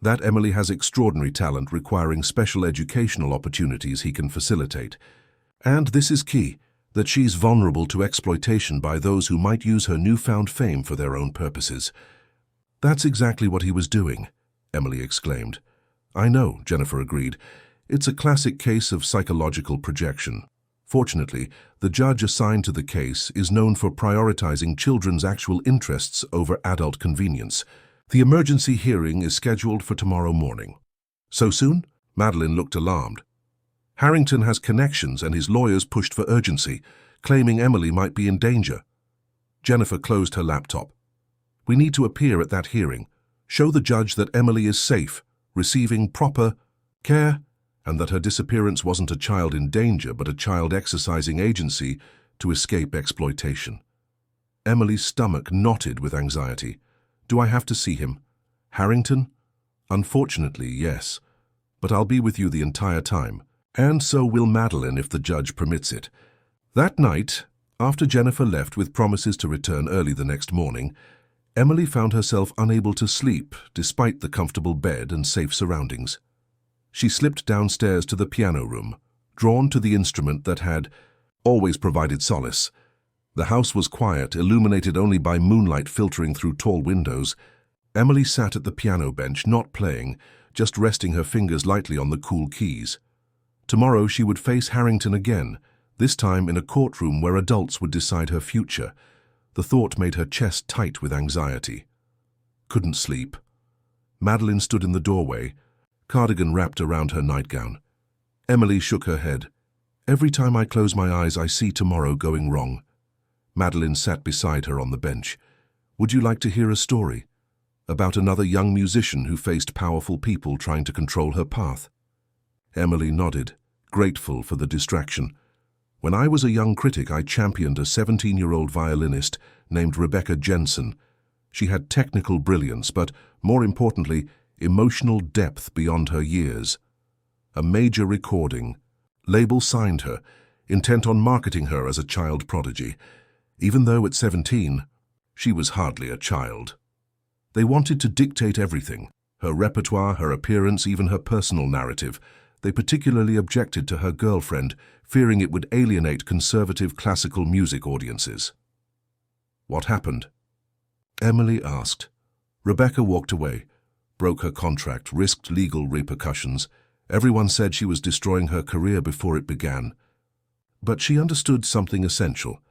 That Emily has extraordinary talent requiring special educational opportunities he can facilitate. And this is key, that she's vulnerable to exploitation by those who might use her newfound fame for their own purposes. That's exactly what he was doing, Emily exclaimed. I know, Jennifer agreed. It's a classic case of psychological projection. Fortunately, the judge assigned to the case is known for prioritizing children's actual interests over adult convenience. The emergency hearing is scheduled for tomorrow morning. So soon? Madeline looked alarmed. Harrington has connections and his lawyers pushed for urgency, claiming Emily might be in danger. Jennifer closed her laptop. We need to appear at that hearing, show the judge that Emily is safe, receiving proper care, and that her disappearance wasn't a child in danger but a child exercising agency to escape exploitation. Emily's stomach knotted with anxiety. Do I have to see him? Harrington? Unfortunately, yes. But I'll be with you the entire time. And so will Madeline if the judge permits it. That night, after Jennifer left with promises to return early the next morning, Emily found herself unable to sleep despite the comfortable bed and safe surroundings. She slipped downstairs to the piano room, drawn to the instrument that had always provided solace. The house was quiet, illuminated only by moonlight filtering through tall windows. Emily sat at the piano bench, not playing, just resting her fingers lightly on the cool keys. Tomorrow she would face Harrington again, this time in a courtroom where adults would decide her future. The thought made her chest tight with anxiety. Couldn't sleep. Madeline stood in the doorway, cardigan wrapped around her nightgown. Emily shook her head. Every time I close my eyes, I see tomorrow going wrong. Madeline sat beside her on the bench. Would you like to hear a story? About another young musician who faced powerful people trying to control her path? Emily nodded, grateful for the distraction. When I was a young critic, I championed a 17-year-old violinist named Rebecca Jensen. She had technical brilliance, but, more importantly, emotional depth beyond her years. A major recording label signed her, intent on marketing her as a child prodigy. Even though at 17, she was hardly a child. They wanted to dictate everything, her repertoire, her appearance, even her personal narrative. They particularly objected to her girlfriend, fearing it would alienate conservative classical music audiences. What happened? Emily asked. Rebecca walked away, broke her contract, risked legal repercussions. Everyone said she was destroying her career before it began. But she understood something essential,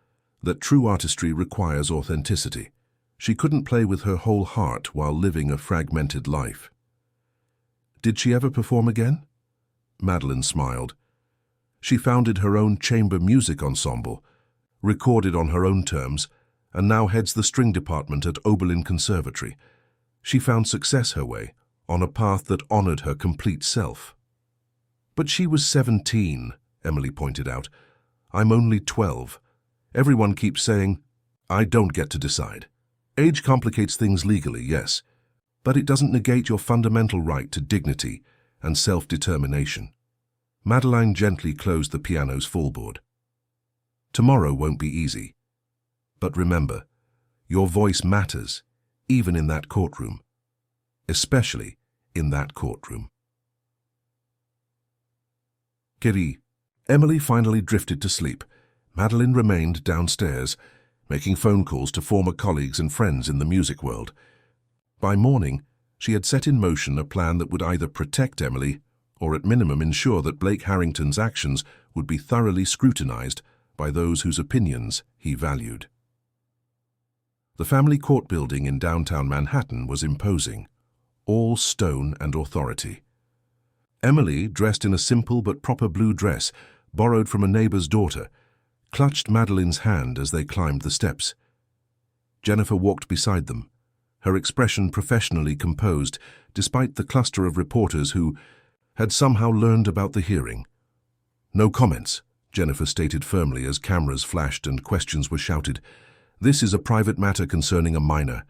that true artistry requires authenticity. She couldn't play with her whole heart while living a fragmented life. Did she ever perform again? Madeline smiled. She founded her own chamber music ensemble, recorded on her own terms, and now heads the string department at Oberlin Conservatory. She found success her way, on a path that honored her complete self. But she was 17, Emily pointed out. I'm only 12. Everyone keeps saying, I don't get to decide. Age complicates things legally, yes, but it doesn't negate your fundamental right to dignity and self-determination. Madeline gently closed the piano's fallboard. Tomorrow won't be easy. But remember, your voice matters, even in that courtroom. Especially in that courtroom. Kiri. Emily finally drifted to sleep. Madeline remained downstairs, making phone calls to former colleagues and friends in the music world. By morning, she had set in motion a plan that would either protect Emily or at minimum ensure that Blake Harrington's actions would be thoroughly scrutinized by those whose opinions he valued. The family court building in downtown Manhattan was imposing, all stone and authority. Emily, dressed in a simple but proper blue dress borrowed from a neighbor's daughter, clutched Madeline's hand as they climbed the steps. Jennifer walked beside them, her expression professionally composed despite the cluster of reporters who had somehow learned about the hearing. "No comments," Jennifer stated firmly as cameras flashed and questions were shouted. "This is a private matter concerning a minor."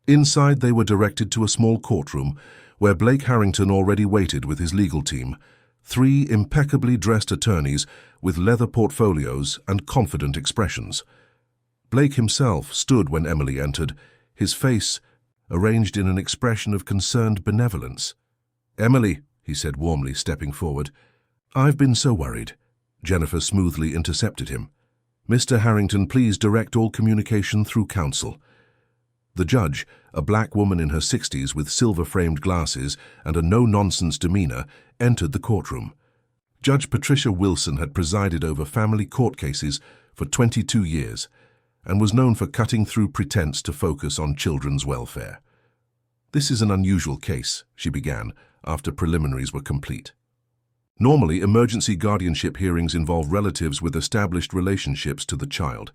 Inside, they were directed to a small courtroom where Blake Harrington already waited with his legal team, 3 impeccably dressed attorneys with leather portfolios and confident expressions. Blake himself stood when Emily entered, his face arranged in an expression of concerned benevolence. "Emily," he said warmly, stepping forward. "I've been so worried." Jennifer smoothly intercepted him. "Mr. Harrington, please direct all communication through counsel." The judge, a black woman in her 60s with silver-framed glasses and a no-nonsense demeanor, entered the courtroom. Judge Patricia Wilson had presided over family court cases for 22 years and was known for cutting through pretense to focus on children's welfare. "This is an unusual case," she began, after preliminaries were complete. "Normally, emergency guardianship hearings involve relatives with established relationships to the child.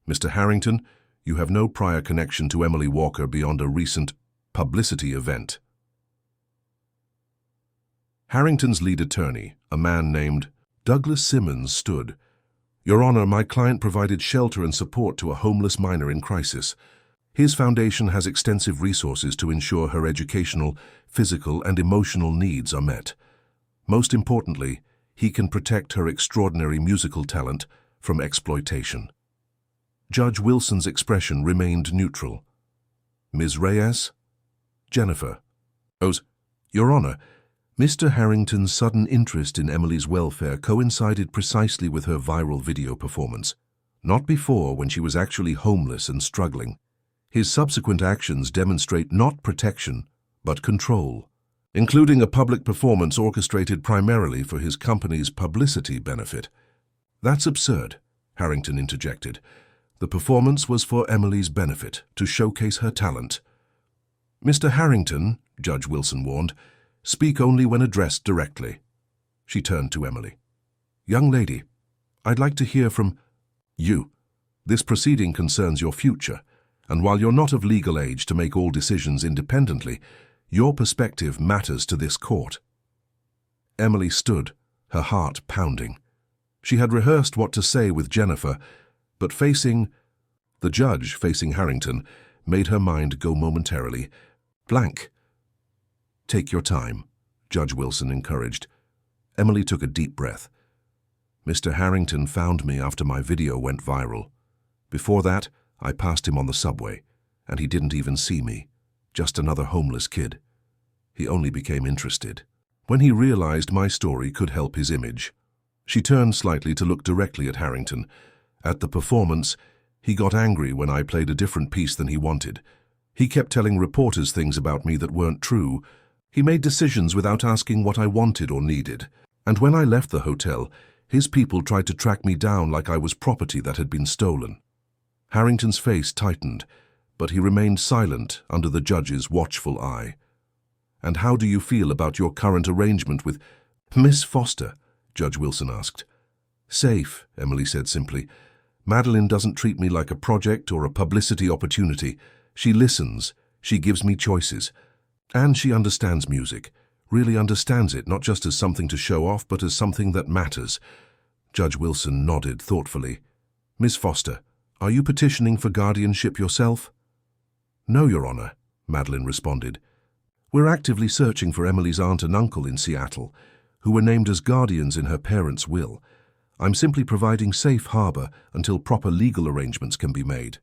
Mr. Harrington, you have no prior connection to Emily Walker beyond a recent publicity event." Harrington's lead attorney, a man named Douglas Simmons, stood. "Your Honor, my client provided shelter and support to a homeless minor in crisis. His foundation has extensive resources to ensure her educational, physical, and emotional needs are met. Most importantly, he can protect her extraordinary musical talent from exploitation." Judge Wilson's expression remained neutral. "Ms. Reyes?" "Jennifer." "Your Honor, Mr. Harrington's sudden interest in Emily's welfare coincided precisely with her viral video performance, not before when she was actually homeless and struggling. His subsequent actions demonstrate not protection, but control, including a public performance orchestrated primarily for his company's publicity benefit." "That's absurd," Harrington interjected. "The performance was for Emily's benefit, to showcase her talent." "Mr. Harrington," Judge Wilson warned, "speak only when addressed directly." She turned to Emily. "Young lady, I'd like to hear from you. This proceeding concerns your future, and while you're not of legal age to make all decisions independently, your perspective matters to this court." Emily stood, her heart pounding. She had rehearsed what to say with Jennifer, but the judge facing Harrington, made her mind go momentarily blank. "Take your time," Judge Wilson encouraged. Emily took a deep breath. "Mr. Harrington found me after my video went viral. Before that, I passed him on the subway, and he didn't even see me, just another homeless kid. He only became interested when he realized my story could help his image." She turned slightly to look directly at Harrington. "At the performance, he got angry when I played a different piece than he wanted. He kept telling reporters things about me that weren't true. He made decisions without asking what I wanted or needed. And when I left the hotel, his people tried to track me down like I was property that had been stolen." Harrington's face tightened, but he remained silent under the judge's watchful eye. "And how do you feel about your current arrangement with Miss Foster?" Judge Wilson asked. "Safe," Emily said simply. "Madeline doesn't treat me like a project or a publicity opportunity. She listens, she gives me choices. And she understands music, really understands it, not just as something to show off, but as something that matters." Judge Wilson nodded thoughtfully. "Miss Foster, are you petitioning for guardianship yourself?" "No, Your Honor," Madeline responded. "We're actively searching for Emily's aunt and uncle in Seattle, who were named as guardians in her parents' will. I'm simply providing safe harbor until proper legal arrangements can be made."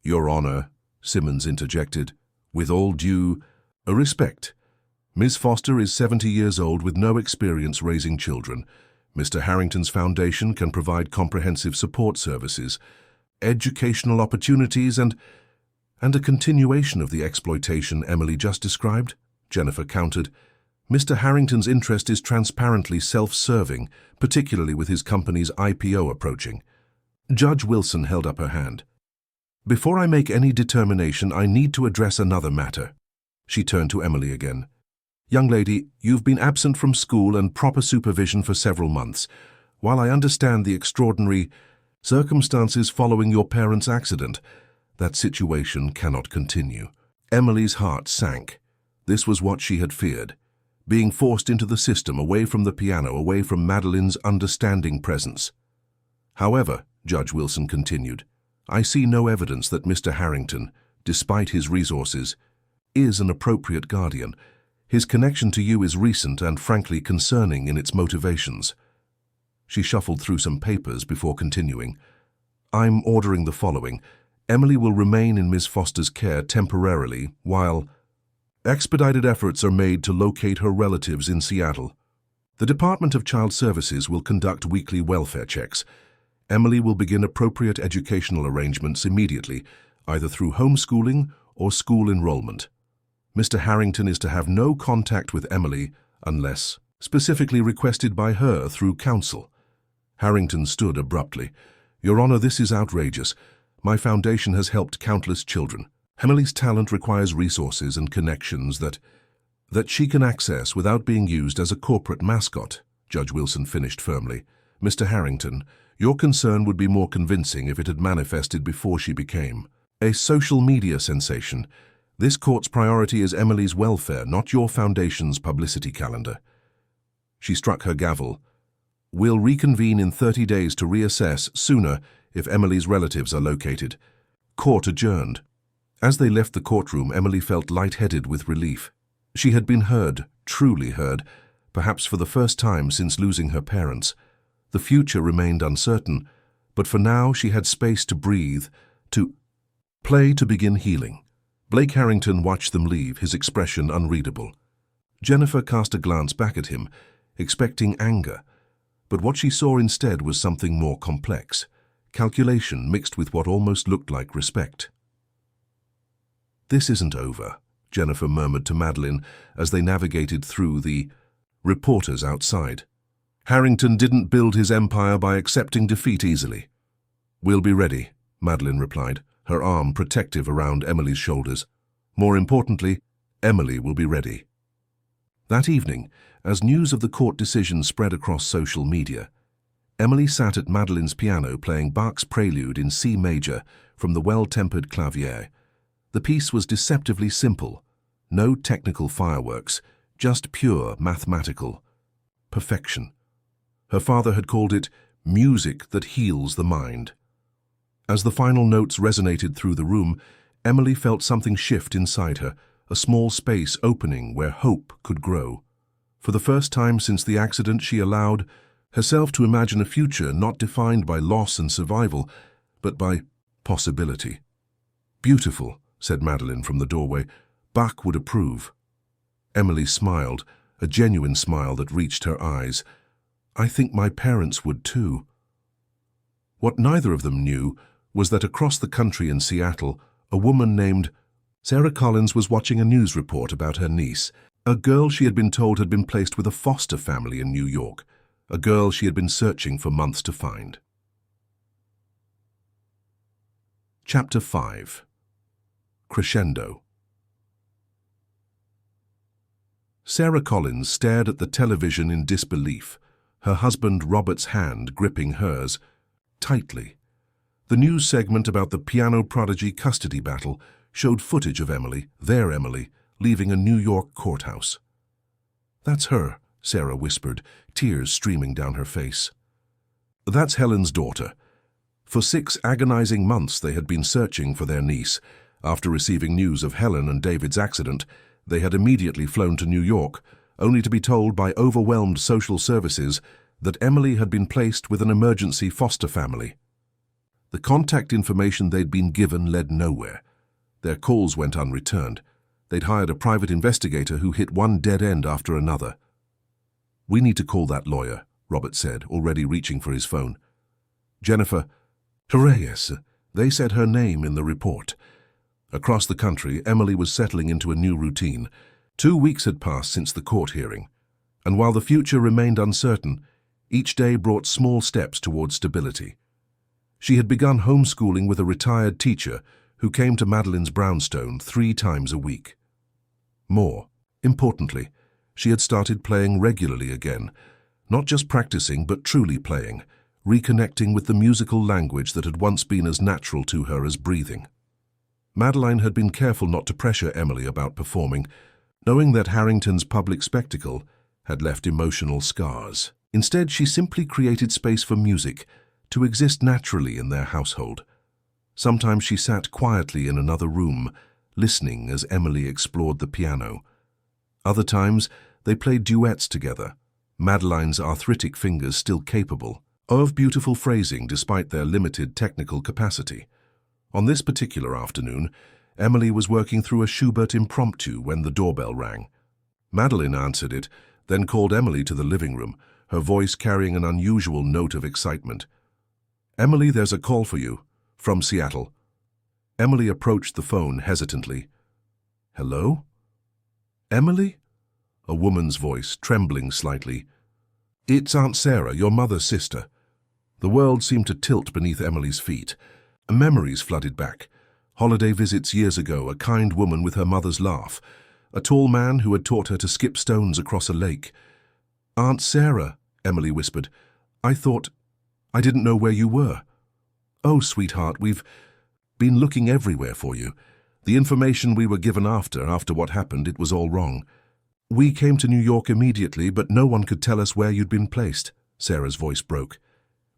"Your Honor," Simmons interjected, "with all due respect, Ms. Foster is 70 years old with no experience raising children. Mr. Harrington's foundation can provide comprehensive support services, educational opportunities, and a continuation of the exploitation Emily just described," Jennifer countered. Mr. Harrington's interest is transparently self-serving, particularly with his company's IPO approaching. Judge Wilson held up her hand. Before I make any determination, I need to address another matter. She turned to Emily again. Young lady, you've been absent from school and proper supervision for several months. While I understand the extraordinary circumstances following your parents' accident, that situation cannot continue. Emily's heart sank. This was what she had feared. Being forced into the system, away from the piano, away from Madeline's understanding presence. However, Judge Wilson continued, I see no evidence that Mr. Harrington, despite his resources, is an appropriate guardian. His connection to you is recent and frankly concerning in its motivations. She shuffled through some papers before continuing. I'm ordering the following. Emily will remain in Ms. Foster's care temporarily while expedited efforts are made to locate her relatives in Seattle. The Department of Child Services will conduct weekly welfare checks. Emily will begin appropriate educational arrangements immediately, either through homeschooling or school enrollment. Mr. Harrington is to have no contact with Emily unless specifically requested by her through counsel. Harrington stood abruptly. Your Honor, this is outrageous. My foundation has helped countless children. Emily's talent requires resources and connections that she can access without being used as a corporate mascot, Judge Wilson finished firmly. Mr. Harrington, your concern would be more convincing if it had manifested before she became a social media sensation. This court's priority is Emily's welfare, not your foundation's publicity calendar. She struck her gavel. We'll reconvene in 30 days to reassess, sooner if Emily's relatives are located. Court adjourned. As they left the courtroom, Emily felt lightheaded with relief. She had been heard, truly heard, perhaps for the first time since losing her parents. The future remained uncertain, but for now she had space to breathe, to play, to begin healing. Blake Harrington watched them leave, his expression unreadable. Jennifer cast a glance back at him, expecting anger, but what she saw instead was something more complex, calculation mixed with what almost looked like respect. This isn't over, Jennifer murmured to Madeline as they navigated through the reporters outside. Harrington didn't build his empire by accepting defeat easily. We'll be ready, Madeline replied, her arm protective around Emily's shoulders. More importantly, Emily will be ready. That evening, as news of the court decision spread across social media, Emily sat at Madeline's piano playing Bach's Prelude in C major from the well-tempered clavier. The piece was deceptively simple, no technical fireworks, just pure mathematical perfection. Her father had called it music that heals the mind. As the final notes resonated through the room, Emily felt something shift inside her, a small space opening where hope could grow. For the first time since the accident, she allowed herself to imagine a future not defined by loss and survival, but by possibility. Beautiful, said Madeline from the doorway. Bach would approve. Emily smiled, a genuine smile that reached her eyes. I think my parents would too. What neither of them knew was that across the country in Seattle, a woman named Sarah Collins was watching a news report about her niece, a girl she had been told had been placed with a foster family in New York, a girl she had been searching for months to find. Chapter 5. Crescendo. Sarah Collins stared at the television in disbelief, her husband Robert's hand gripping hers tightly. The news segment about the piano prodigy custody battle showed footage of Emily, their Emily, leaving a New York courthouse. That's her, Sarah whispered, tears streaming down her face. That's Helen's daughter. For 6 agonizing months they had been searching for their niece. After receiving news of Helen and David's accident, they had immediately flown to New York, only to be told by overwhelmed social services that Emily had been placed with an emergency foster family. The contact information they'd been given led nowhere. Their calls went unreturned. They'd hired a private investigator who hit one dead end after another. We need to call that lawyer, Robert said, already reaching for his phone. Jennifer, Reyes, they said her name in the report. Across the country, Emily was settling into a new routine. 2 weeks had passed since the court hearing, and while the future remained uncertain, each day brought small steps towards stability. She had begun homeschooling with a retired teacher who came to Madeline's brownstone 3 times a week. More importantly, she had started playing regularly again, not just practicing but truly playing, reconnecting with the musical language that had once been as natural to her as breathing. Madeline had been careful not to pressure Emily about performing, knowing that Harrington's public spectacle had left emotional scars. Instead, she simply created space for music to exist naturally in their household. Sometimes she sat quietly in another room, listening as Emily explored the piano. Other times, they played duets together, Madeline's arthritic fingers still capable of beautiful phrasing despite their limited technical capacity. On this particular afternoon, Emily was working through a Schubert impromptu when the doorbell rang. Madeline answered it, then called Emily to the living room, her voice carrying an unusual note of excitement. "Emily, there's a call for you, from Seattle." Emily approached the phone hesitantly. "Hello? Emily?" A woman's voice, trembling slightly. "It's Aunt Sarah, your mother's sister." The world seemed to tilt beneath Emily's feet. Memories flooded back. Holiday visits years ago, a kind woman with her mother's laugh, a tall man who had taught her to skip stones across a lake. "Aunt Sarah," Emily whispered, I didn't know where you were." "Oh, sweetheart, we've been looking everywhere for you. The information we were given after what happened, it was all wrong. We came to New York immediately, but no one could tell us where you'd been placed." Sarah's voice broke.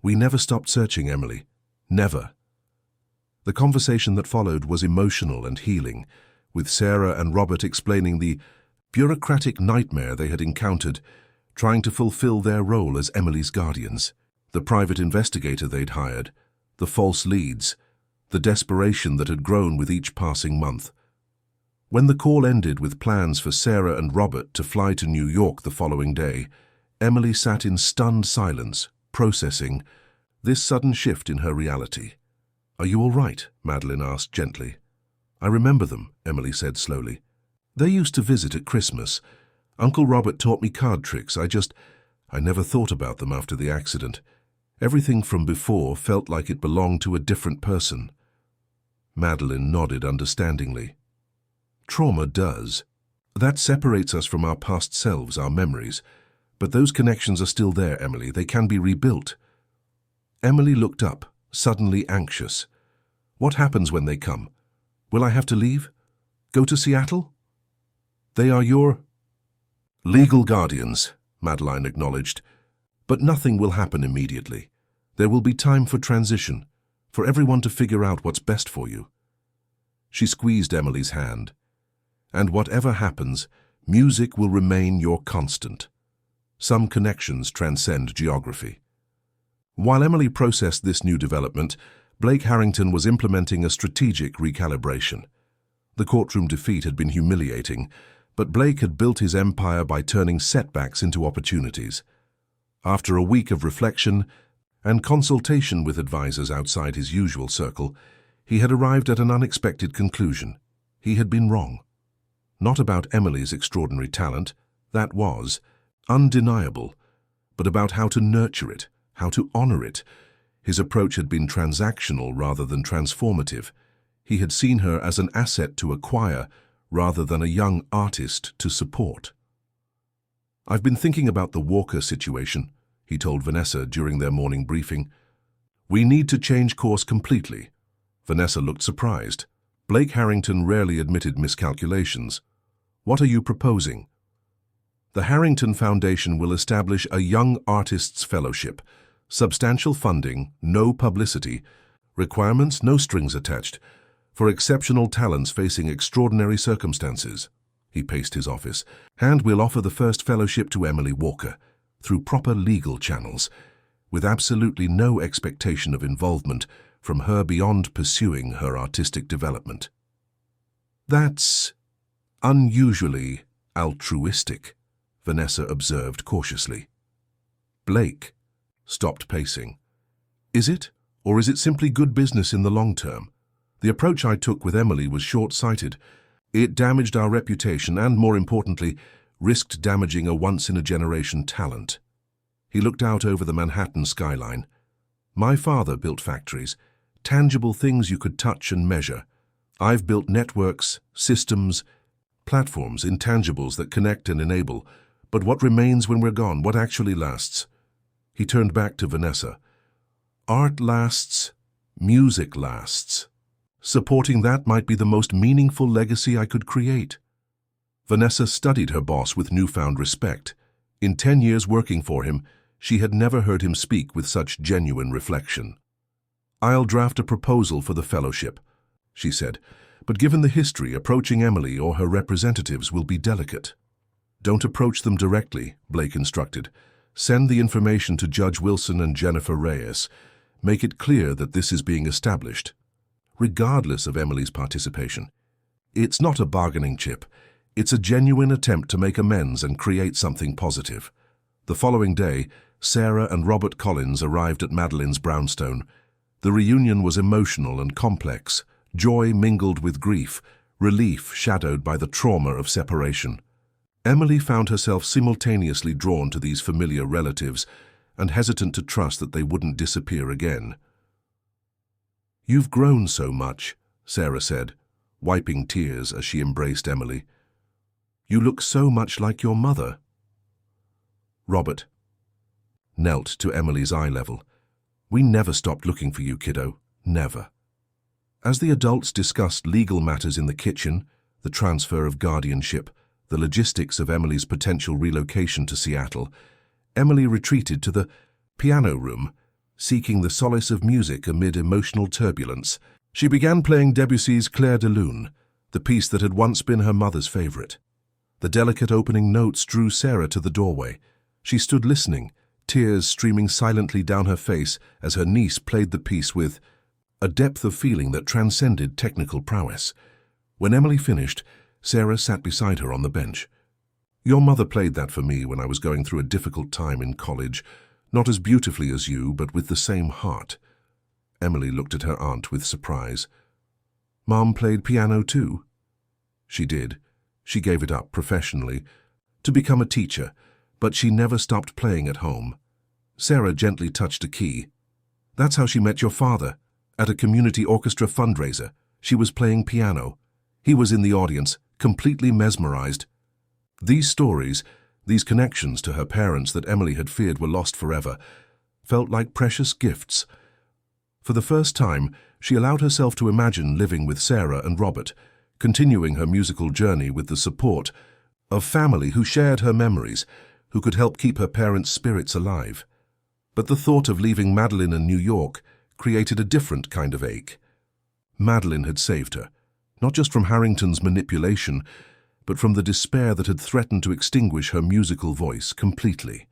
"We never stopped searching, Emily. Never." The conversation that followed was emotional and healing, with Sarah and Robert explaining the bureaucratic nightmare they had encountered, trying to fulfill their role as Emily's guardians. The private investigator they'd hired, the false leads, the desperation that had grown with each passing month. When the call ended with plans for Sarah and Robert to fly to New York the following day, Emily sat in stunned silence, processing this sudden shift in her reality. "Are you all right?" Madeline asked gently. "I remember them," Emily said slowly. "They used to visit at Christmas. Uncle Robert taught me card tricks. I never thought about them after the accident. Everything from before felt like it belonged to a different person." Madeline nodded understandingly. "Trauma does. That separates us from our past selves, our memories. But those connections are still there, Emily. They can be rebuilt." Emily looked up, suddenly anxious. "What happens when they come? Will I have to leave? Go to Seattle?" "They are your legal guardians," Madeline acknowledged. "But nothing will happen immediately. There will be time for transition, for everyone to figure out what's best for you." She squeezed Emily's hand. "And whatever happens, music will remain your constant. Some connections transcend geography." While Emily processed this new development, Blake Harrington was implementing a strategic recalibration. The courtroom defeat had been humiliating, but Blake had built his empire by turning setbacks into opportunities. After a week of reflection and consultation with advisors outside his usual circle, he had arrived at an unexpected conclusion. He had been wrong. Not about Emily's extraordinary talent, that was undeniable, but about how to nurture it, how to honor it. His approach had been transactional rather than transformative. He had seen her as an asset to acquire rather than a young artist to support. "I've been thinking about the Walker situation," he told Vanessa during their morning briefing. "We need to change course completely." Vanessa looked surprised. Blake Harrington rarely admitted miscalculations. "What are you proposing?" "The Harrington Foundation will establish a Young Artists Fellowship. Substantial funding, no publicity. Requirements, no strings attached. For exceptional talents facing extraordinary circumstances." He paced his office. "And we'll offer the first fellowship to Emily Walker, through proper legal channels, with absolutely no expectation of involvement from her beyond pursuing her artistic development." "That's unusually altruistic," Vanessa observed cautiously. Blake stopped pacing. "Is it, or is it simply good business in the long term? The approach I took with Emily was short-sighted. It damaged our reputation and, more importantly, risked damaging a once-in-a-generation talent. He looked out over the Manhattan skyline. My father built factories, tangible things you could touch and measure. I've built networks, systems, platforms, intangibles that connect and enable. But what remains when we're gone? What actually lasts? He turned back to Vanessa. Art lasts, music lasts. Supporting that might be the most meaningful legacy I could create. Vanessa studied her boss with newfound respect. In 10 years working for him, she had never heard him speak with such genuine reflection. "I'll draft a proposal for the fellowship," she said, "but given the history, approaching Emily or her representatives will be delicate." "Don't approach them directly," Blake instructed. "Send the information to Judge Wilson and Jennifer Reyes. Make it clear that this is being established, regardless of Emily's participation. It's not a bargaining chip. It's a genuine attempt to make amends and create something positive." The following day, Sarah and Robert Collins arrived at Madeline's brownstone. The reunion was emotional and complex, joy mingled with grief, relief shadowed by the trauma of separation. Emily found herself simultaneously drawn to these familiar relatives and hesitant to trust that they wouldn't disappear again. "You've grown so much," Sarah said, wiping tears as she embraced Emily. "You look so much like your mother." Robert knelt to Emily's eye level. "We never stopped looking for you, kiddo. Never." As the adults discussed legal matters in the kitchen, the transfer of guardianship, the logistics of Emily's potential relocation to Seattle, Emily retreated to the piano room, seeking the solace of music amid emotional turbulence. She began playing Debussy's Clair de Lune, the piece that had once been her mother's favorite. The delicate opening notes drew Sarah to the doorway. She stood listening, tears streaming silently down her face as her niece played the piece with a depth of feeling that transcended technical prowess. When Emily finished, Sarah sat beside her on the bench. "Your mother played that for me when I was going through a difficult time in college, not as beautifully as you, but with the same heart." Emily looked at her aunt with surprise. "Mom played piano too?" "She did. She gave it up professionally to become a teacher, but she never stopped playing at home." Sarah gently touched a key. "That's how she met your father. At a community orchestra fundraiser, she was playing piano. He was in the audience, completely mesmerized." These stories, these connections to her parents that Emily had feared were lost forever, felt like precious gifts. For the first time, she allowed herself to imagine living with Sarah and Robert, continuing her musical journey with the support of family who shared her memories, who could help keep her parents' spirits alive. But the thought of leaving Madeline in New York created a different kind of ache. Madeline had saved her, not just from Harrington's manipulation, but from the despair that had threatened to extinguish her musical voice completely.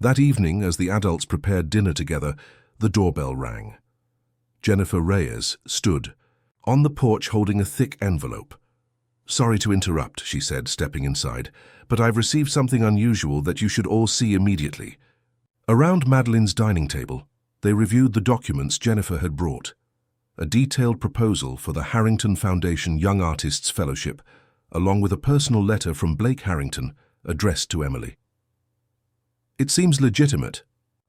That evening, as the adults prepared dinner together, the doorbell rang. Jennifer Reyes stood on the porch holding a thick envelope. "Sorry to interrupt," she said, stepping inside, "but I've received something unusual that you should all see immediately." Around Madeline's dining table, they reviewed the documents Jennifer had brought. A detailed proposal for the Harrington Foundation Young Artists Fellowship, along with a personal letter from Blake Harrington addressed to Emily. "It seems legitimate,"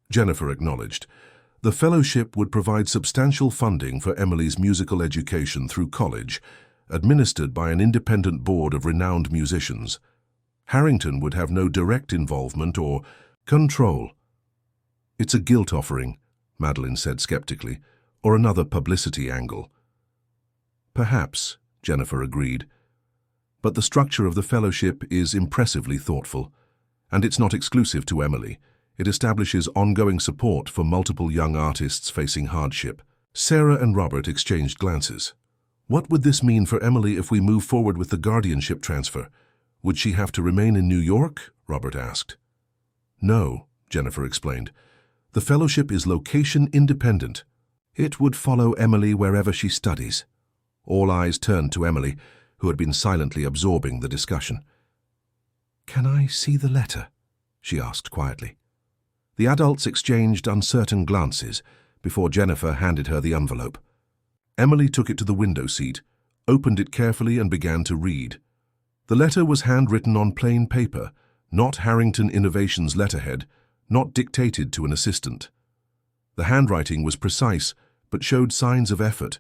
Jennifer acknowledged. The fellowship would provide substantial funding for Emily's musical education through college, administered by an independent board of renowned musicians. Harrington would have no direct involvement or control. "It's a guilt offering," Madeline said skeptically, "or another publicity angle." "Perhaps," Jennifer agreed. "But the structure of the fellowship is impressively thoughtful, and it's not exclusive to Emily. It establishes ongoing support for multiple young artists facing hardship." Sarah and Robert exchanged glances. "What would this mean for Emily if we move forward with the guardianship transfer? Would she have to remain in New York?" Robert asked. "No," Jennifer explained. "The fellowship is location independent. It would follow Emily wherever she studies." All eyes turned to Emily, who had been silently absorbing the discussion. "Can I see the letter?" she asked quietly. The adults exchanged uncertain glances before Jennifer handed her the envelope. Emily took it to the window seat, opened it carefully and began to read. The letter was handwritten on plain paper, not Harrington Innovations letterhead, not dictated to an assistant. The handwriting was precise, but showed signs of effort,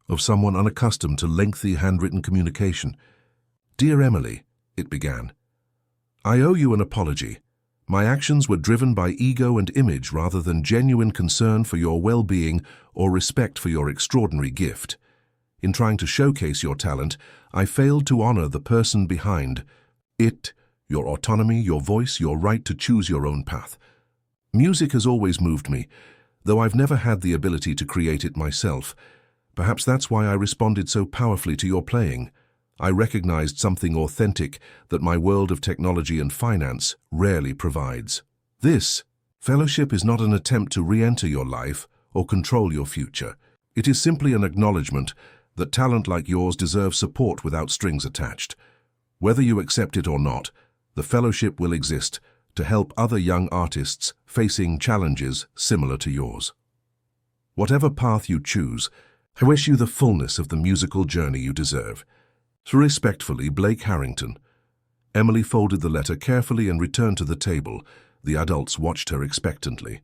of someone unaccustomed to lengthy handwritten communication. "Dear Emily," it began, "I owe you an apology. My actions were driven by ego and image rather than genuine concern for your well-being or respect for your extraordinary gift. In trying to showcase your talent, I failed to honor the person behind it, your autonomy, your voice, your right to choose your own path. Music has always moved me, though I've never had the ability to create it myself. Perhaps that's why I responded so powerfully to your playing. I recognized something authentic that my world of technology and finance rarely provides. This fellowship is not an attempt to re-enter your life or control your future. It is simply an acknowledgement that talent like yours deserves support without strings attached. Whether you accept it or not, the fellowship will exist to help other young artists facing challenges similar to yours. Whatever path you choose, I wish you the fullness of the musical journey you deserve. Respectfully, Blake Harrington." Emily folded the letter carefully and returned to the table. The adults watched her expectantly.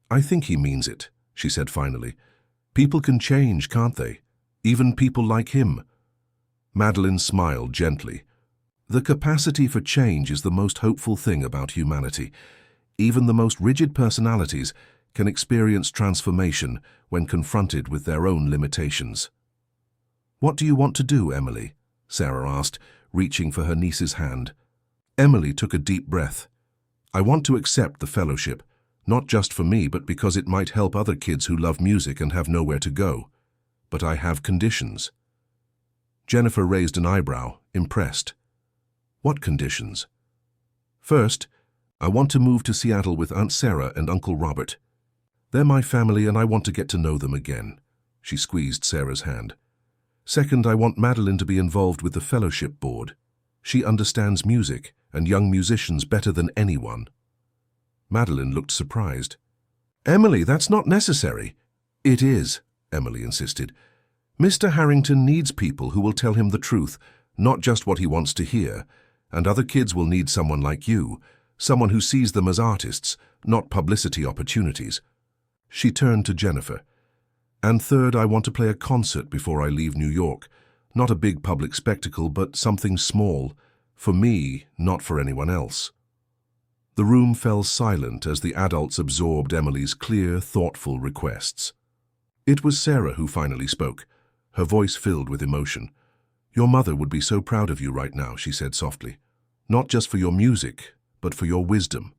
"I think he means it," she said finally. "People can change, can't they? Even people like him." Madeline smiled gently. "The capacity for change is the most hopeful thing about humanity. Even the most rigid personalities can experience transformation when confronted with their own limitations." "What do you want to do, Emily?" Sarah asked, reaching for her niece's hand. Emily took a deep breath. "I want to accept the fellowship, not just for me, but because it might help other kids who love music and have nowhere to go. But I have conditions." Jennifer raised an eyebrow, impressed. "What conditions?" "First, I want to move to Seattle with Aunt Sarah and Uncle Robert. They're my family and I want to get to know them again." She squeezed Sarah's hand. "Second, I want Madeline to be involved with the fellowship board. She understands music and young musicians better than anyone." Madeline looked surprised. "Emily, that's not necessary." "It is," Emily insisted. "Mr. Harrington needs people who will tell him the truth, not just what he wants to hear, and other kids will need someone like you, someone who sees them as artists, not publicity opportunities." She turned to Jennifer. "And third, I want to play a concert before I leave New York. Not a big public spectacle, but something small. For me, not for anyone else." The room fell silent as the adults absorbed Emily's clear, thoughtful requests. It was Sarah who finally spoke, her voice filled with emotion. "Your mother would be so proud of you right now," she said softly. "Not just for your music, but for your wisdom."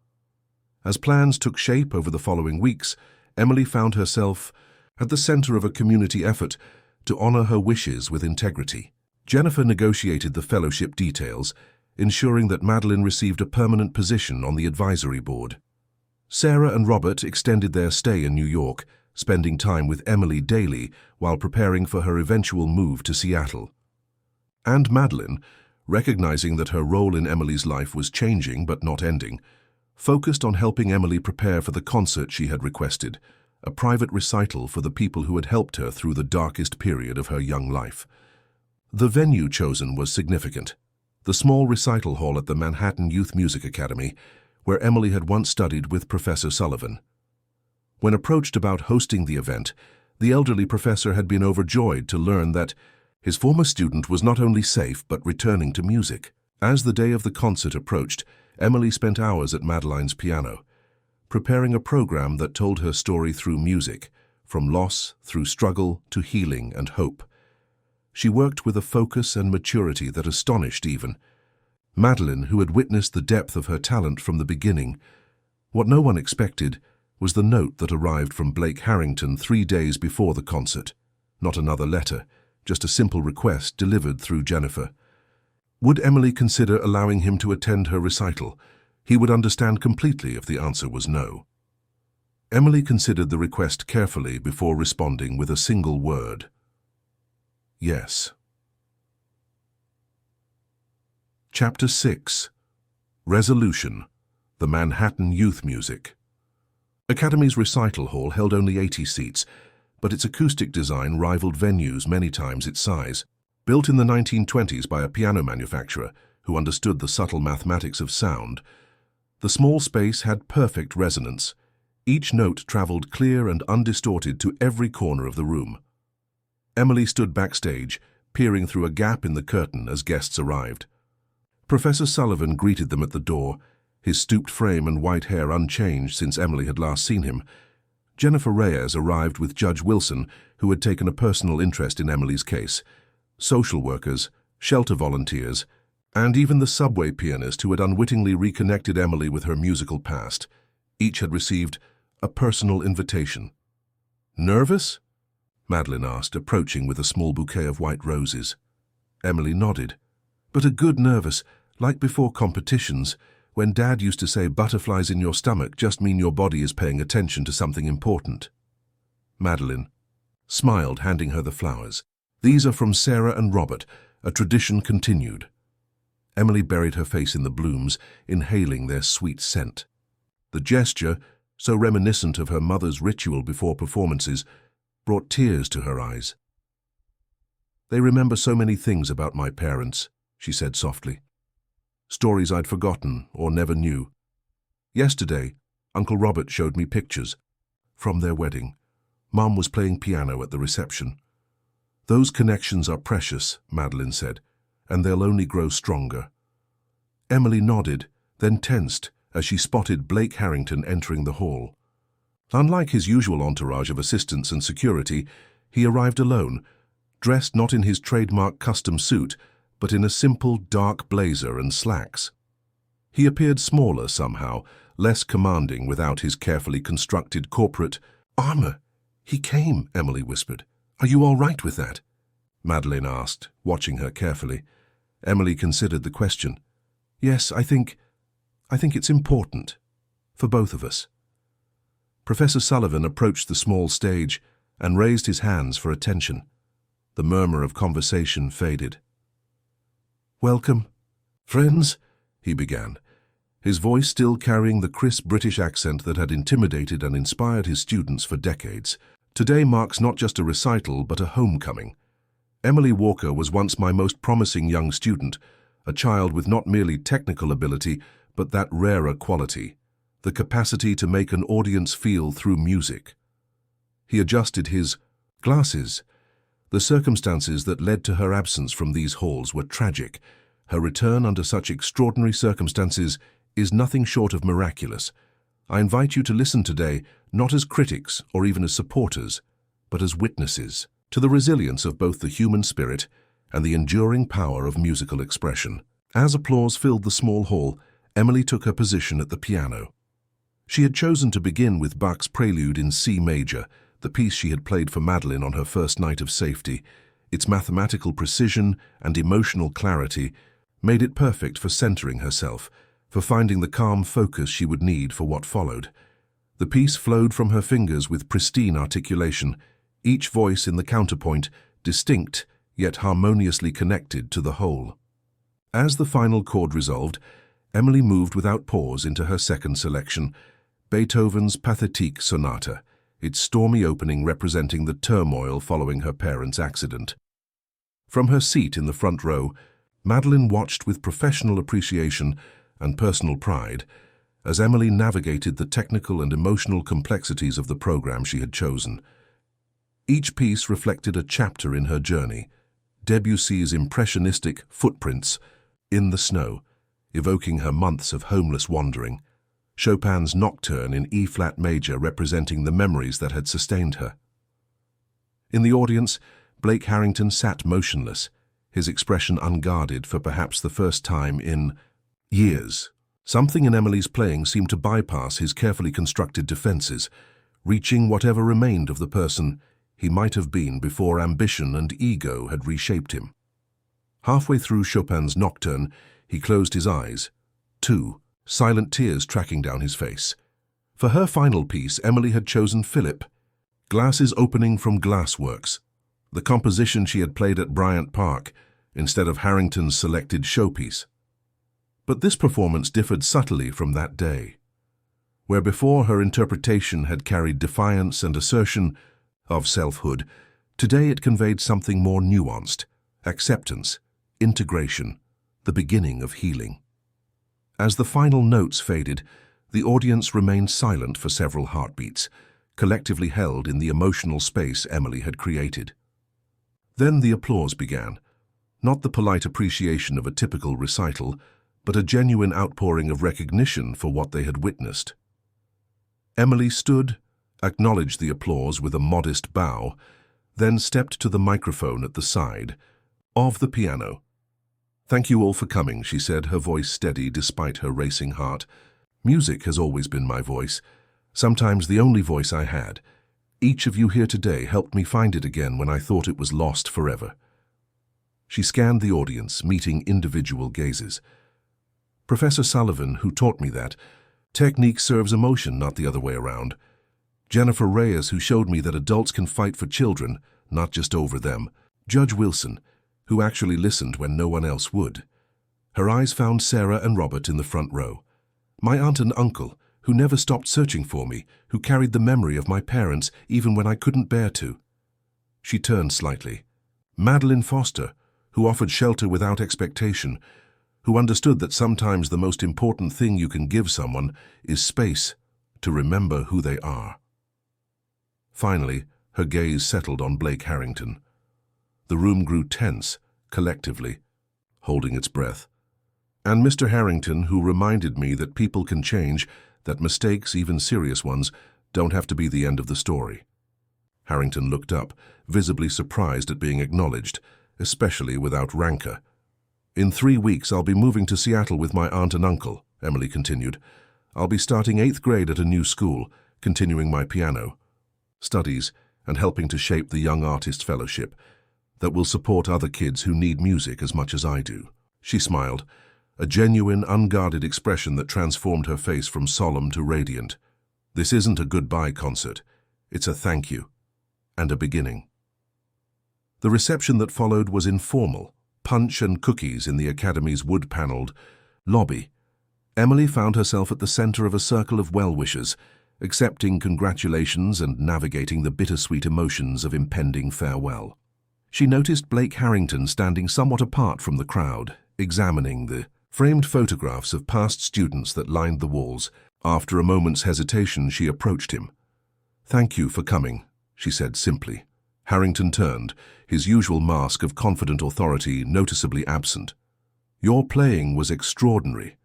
As plans took shape over the following weeks, Emily found herself at the center of a community effort to honor her wishes with integrity. Jennifer negotiated the fellowship details, ensuring that Madeline received a permanent position on the advisory board. Sarah and Robert extended their stay in New York, spending time with Emily daily while preparing for her eventual move to Seattle. And Madeline, recognizing that her role in Emily's life was changing but not ending, focused on helping Emily prepare for the concert she had requested, a private recital for the people who had helped her through the darkest period of her young life. The venue chosen was significant, the small recital hall at the Manhattan Youth Music Academy, where Emily had once studied with Professor Sullivan. When approached about hosting the event, the elderly professor had been overjoyed to learn that his former student was not only safe but returning to music. As the day of the concert approached, Emily spent hours at Madeline's piano, preparing a program that told her story through music, from loss through struggle to healing and hope. She worked with a focus and maturity that astonished even Madeline, who had witnessed the depth of her talent from the beginning. What no one expected was the note that arrived from Blake Harrington 3 days before the concert. Not another letter, just a simple request delivered through Jennifer. Would Emily consider allowing him to attend her recital? He would understand completely if the answer was no. Emily considered the request carefully before responding with a single word: yes. Chapter 6. Resolution: The Manhattan Youth Music. Academy's recital hall held only 80 seats, but its acoustic design rivaled venues many times its size. Built in the 1920s by a piano manufacturer who understood the subtle mathematics of sound, the small space had perfect resonance. Each note traveled clear and undistorted to every corner of the room. Emily stood backstage, peering through a gap in the curtain as guests arrived. Professor Sullivan greeted them at the door, his stooped frame and white hair unchanged since Emily had last seen him. Jennifer Reyes arrived with Judge Wilson, who had taken a personal interest in Emily's case. Social workers, shelter volunteers, and even the subway pianist who had unwittingly reconnected Emily with her musical past. Each had received a personal invitation. "Nervous?" Madeline asked, approaching with a small bouquet of white roses. Emily nodded. "But a good nervous, like before competitions, when Dad used to say butterflies in your stomach just mean your body is paying attention to something important." Madeline smiled, handing her the flowers. "These are from Sarah and Robert, a tradition continued." Emily buried her face in the blooms, inhaling their sweet scent. The gesture, so reminiscent of her mother's ritual before performances, brought tears to her eyes. "They remember so many things about my parents," she said softly. "Stories I'd forgotten or never knew. Yesterday, Uncle Robert showed me pictures from their wedding. Mom was playing piano at the reception. Those connections are precious," Madeline said, "and they'll only grow stronger." Emily nodded, then tensed as she spotted Blake Harrington entering the hall. Unlike his usual entourage of assistants and security, he arrived alone, dressed not in his trademark custom suit, but in a simple dark blazer and slacks. He appeared smaller somehow, less commanding without his carefully constructed corporate armor. "He came," Emily whispered. "Are you all right with that?" Madeline asked, watching her carefully. Emily considered the question. "Yes, I think it's important. For both of us." Professor Sullivan approached the small stage and raised his hands for attention. The murmur of conversation faded. "Welcome, friends," he began, his voice still carrying the crisp British accent that had intimidated and inspired his students for decades. "Today marks not just a recital, but a homecoming. Emily Walker was once my most promising young student, a child with not merely technical ability, but that rarer quality, the capacity to make an audience feel through music." He adjusted his glasses. The circumstances that led to her absence from these halls were tragic. Her return under such extraordinary circumstances is nothing short of miraculous. I invite you to listen today, not as critics or even as supporters, but as witnesses to the resilience of both the human spirit and the enduring power of musical expression. As applause filled the small hall, Emily took her position at the piano. She had chosen to begin with Bach's Prelude in C major, the piece she had played for Madeline on her first night of safety. Its mathematical precision and emotional clarity made it perfect for centering herself, for finding the calm focus she would need for what followed. The piece flowed from her fingers with pristine articulation, each voice in the counterpoint distinct yet harmoniously connected to the whole. As the final chord resolved, Emily moved without pause into her second selection, Beethoven's Pathétique Sonata, its stormy opening representing the turmoil following her parents' accident. From her seat in the front row, Madeline watched with professional appreciation and personal pride as Emily navigated the technical and emotional complexities of the program she had chosen. Each piece reflected a chapter in her journey: Debussy's impressionistic Footprints in the Snow, evoking her months of homeless wandering; Chopin's Nocturne in E-flat major representing the memories that had sustained her. In the audience, Blake Harrington sat motionless, his expression unguarded for perhaps the first time in years. Something in Emily's playing seemed to bypass his carefully constructed defenses, reaching whatever remained of the person he might have been before ambition and ego had reshaped him. Halfway through Chopin's Nocturne, he closed his eyes, silent tears tracking down his face. For her final piece, Emily had chosen Philip, Glasses Opening from Glassworks, the composition she had played at Bryant Park, instead of Harrington's selected showpiece. But this performance differed subtly from that day. Where before her interpretation had carried defiance and assertion of selfhood, today it conveyed something more nuanced, acceptance, integration, the beginning of healing. As the final notes faded, the audience remained silent for several heartbeats, collectively held in the emotional space Emily had created. Then the applause began, not the polite appreciation of a typical recital, but a genuine outpouring of recognition for what they had witnessed. Emily stood, acknowledged the applause with a modest bow, then stepped to the microphone at the side of the piano. "Thank you all for coming," she said, her voice steady despite her racing heart. "Music has always been my voice, sometimes the only voice I had. Each of you here today helped me find it again when I thought it was lost forever." She scanned the audience, meeting individual gazes. "Professor Sullivan, who taught me that technique serves emotion, not the other way around. Jennifer Reyes, who showed me that adults can fight for children, not just over them. Judge Wilson, who actually listened when no one else would." Her eyes found Sarah and Robert in the front row. "My aunt and uncle, who never stopped searching for me, who carried the memory of my parents even when I couldn't bear to." She turned slightly. "Madeline Foster, who offered shelter without expectation, who understood that sometimes the most important thing you can give someone is space to remember who they are." Finally, her gaze settled on Blake Harrington. The room grew tense, collectively, holding its breath. "And Mr. Harrington, who reminded me that people can change, that mistakes, even serious ones, don't have to be the end of the story." Harrington looked up, visibly surprised at being acknowledged, especially without rancor. "In 3 weeks I'll be moving to Seattle with my aunt and uncle," Emily continued. "I'll be starting 8th grade at a new school, continuing my piano studies and helping to shape the Young Artist Fellowship that will support other kids who need music as much as I do." She smiled, a genuine, unguarded expression that transformed her face from solemn to radiant. "This isn't a goodbye concert. It's a thank you, and a beginning." The reception that followed was informal, punch and cookies in the Academy's wood-paneled lobby. Emily found herself at the center of a circle of well-wishers, accepting congratulations and navigating the bittersweet emotions of impending farewell. She noticed Blake Harrington standing somewhat apart from the crowd, examining the framed photographs of past students that lined the walls. After a moment's hesitation, she approached him. "Thank you for coming," she said simply. Harrington turned, his usual mask of confident authority noticeably absent. "Your playing was extraordinary,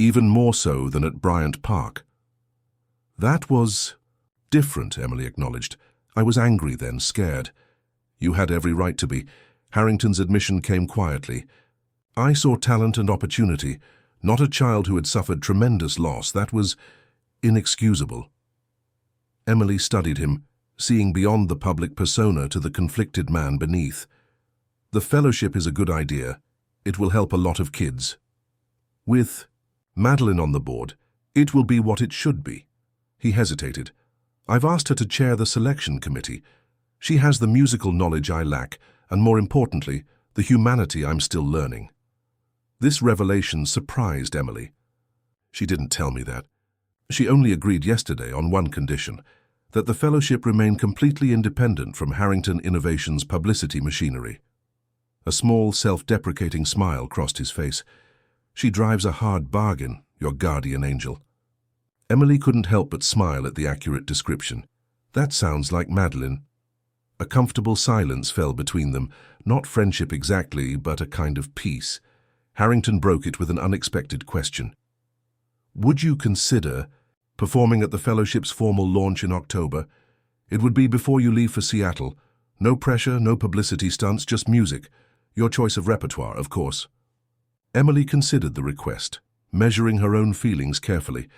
even more so than at Bryant Park." "That was different," Emily acknowledged. "I was angry then, scared." "You had every right to be." Harrington's admission came quietly. "I saw talent and opportunity, not a child who had suffered tremendous loss. That was inexcusable." Emily studied him, seeing beyond the public persona to the conflicted man beneath. "The fellowship is a good idea. It will help a lot of kids. With Madeline on the board, it will be what it should be." He hesitated. "I've asked her to chair the selection committee. She has the musical knowledge I lack, and more importantly, the humanity I'm still learning." This revelation surprised Emily. "She didn't tell me that. She only agreed yesterday on one condition, that the fellowship remain completely independent from Harrington Innovations' publicity machinery." A small, self-deprecating smile crossed his face. "She drives a hard bargain, your guardian angel." Emily couldn't help but smile at the accurate description. "That sounds like Madeline." A comfortable silence fell between them, not friendship exactly, but a kind of peace. Harrington broke it with an unexpected question. "Would you consider performing at the fellowship's formal launch in October? It would be before you leave for Seattle. No pressure, no publicity stunts, just music. Your choice of repertoire, of course." Emily considered the request, measuring her own feelings carefully.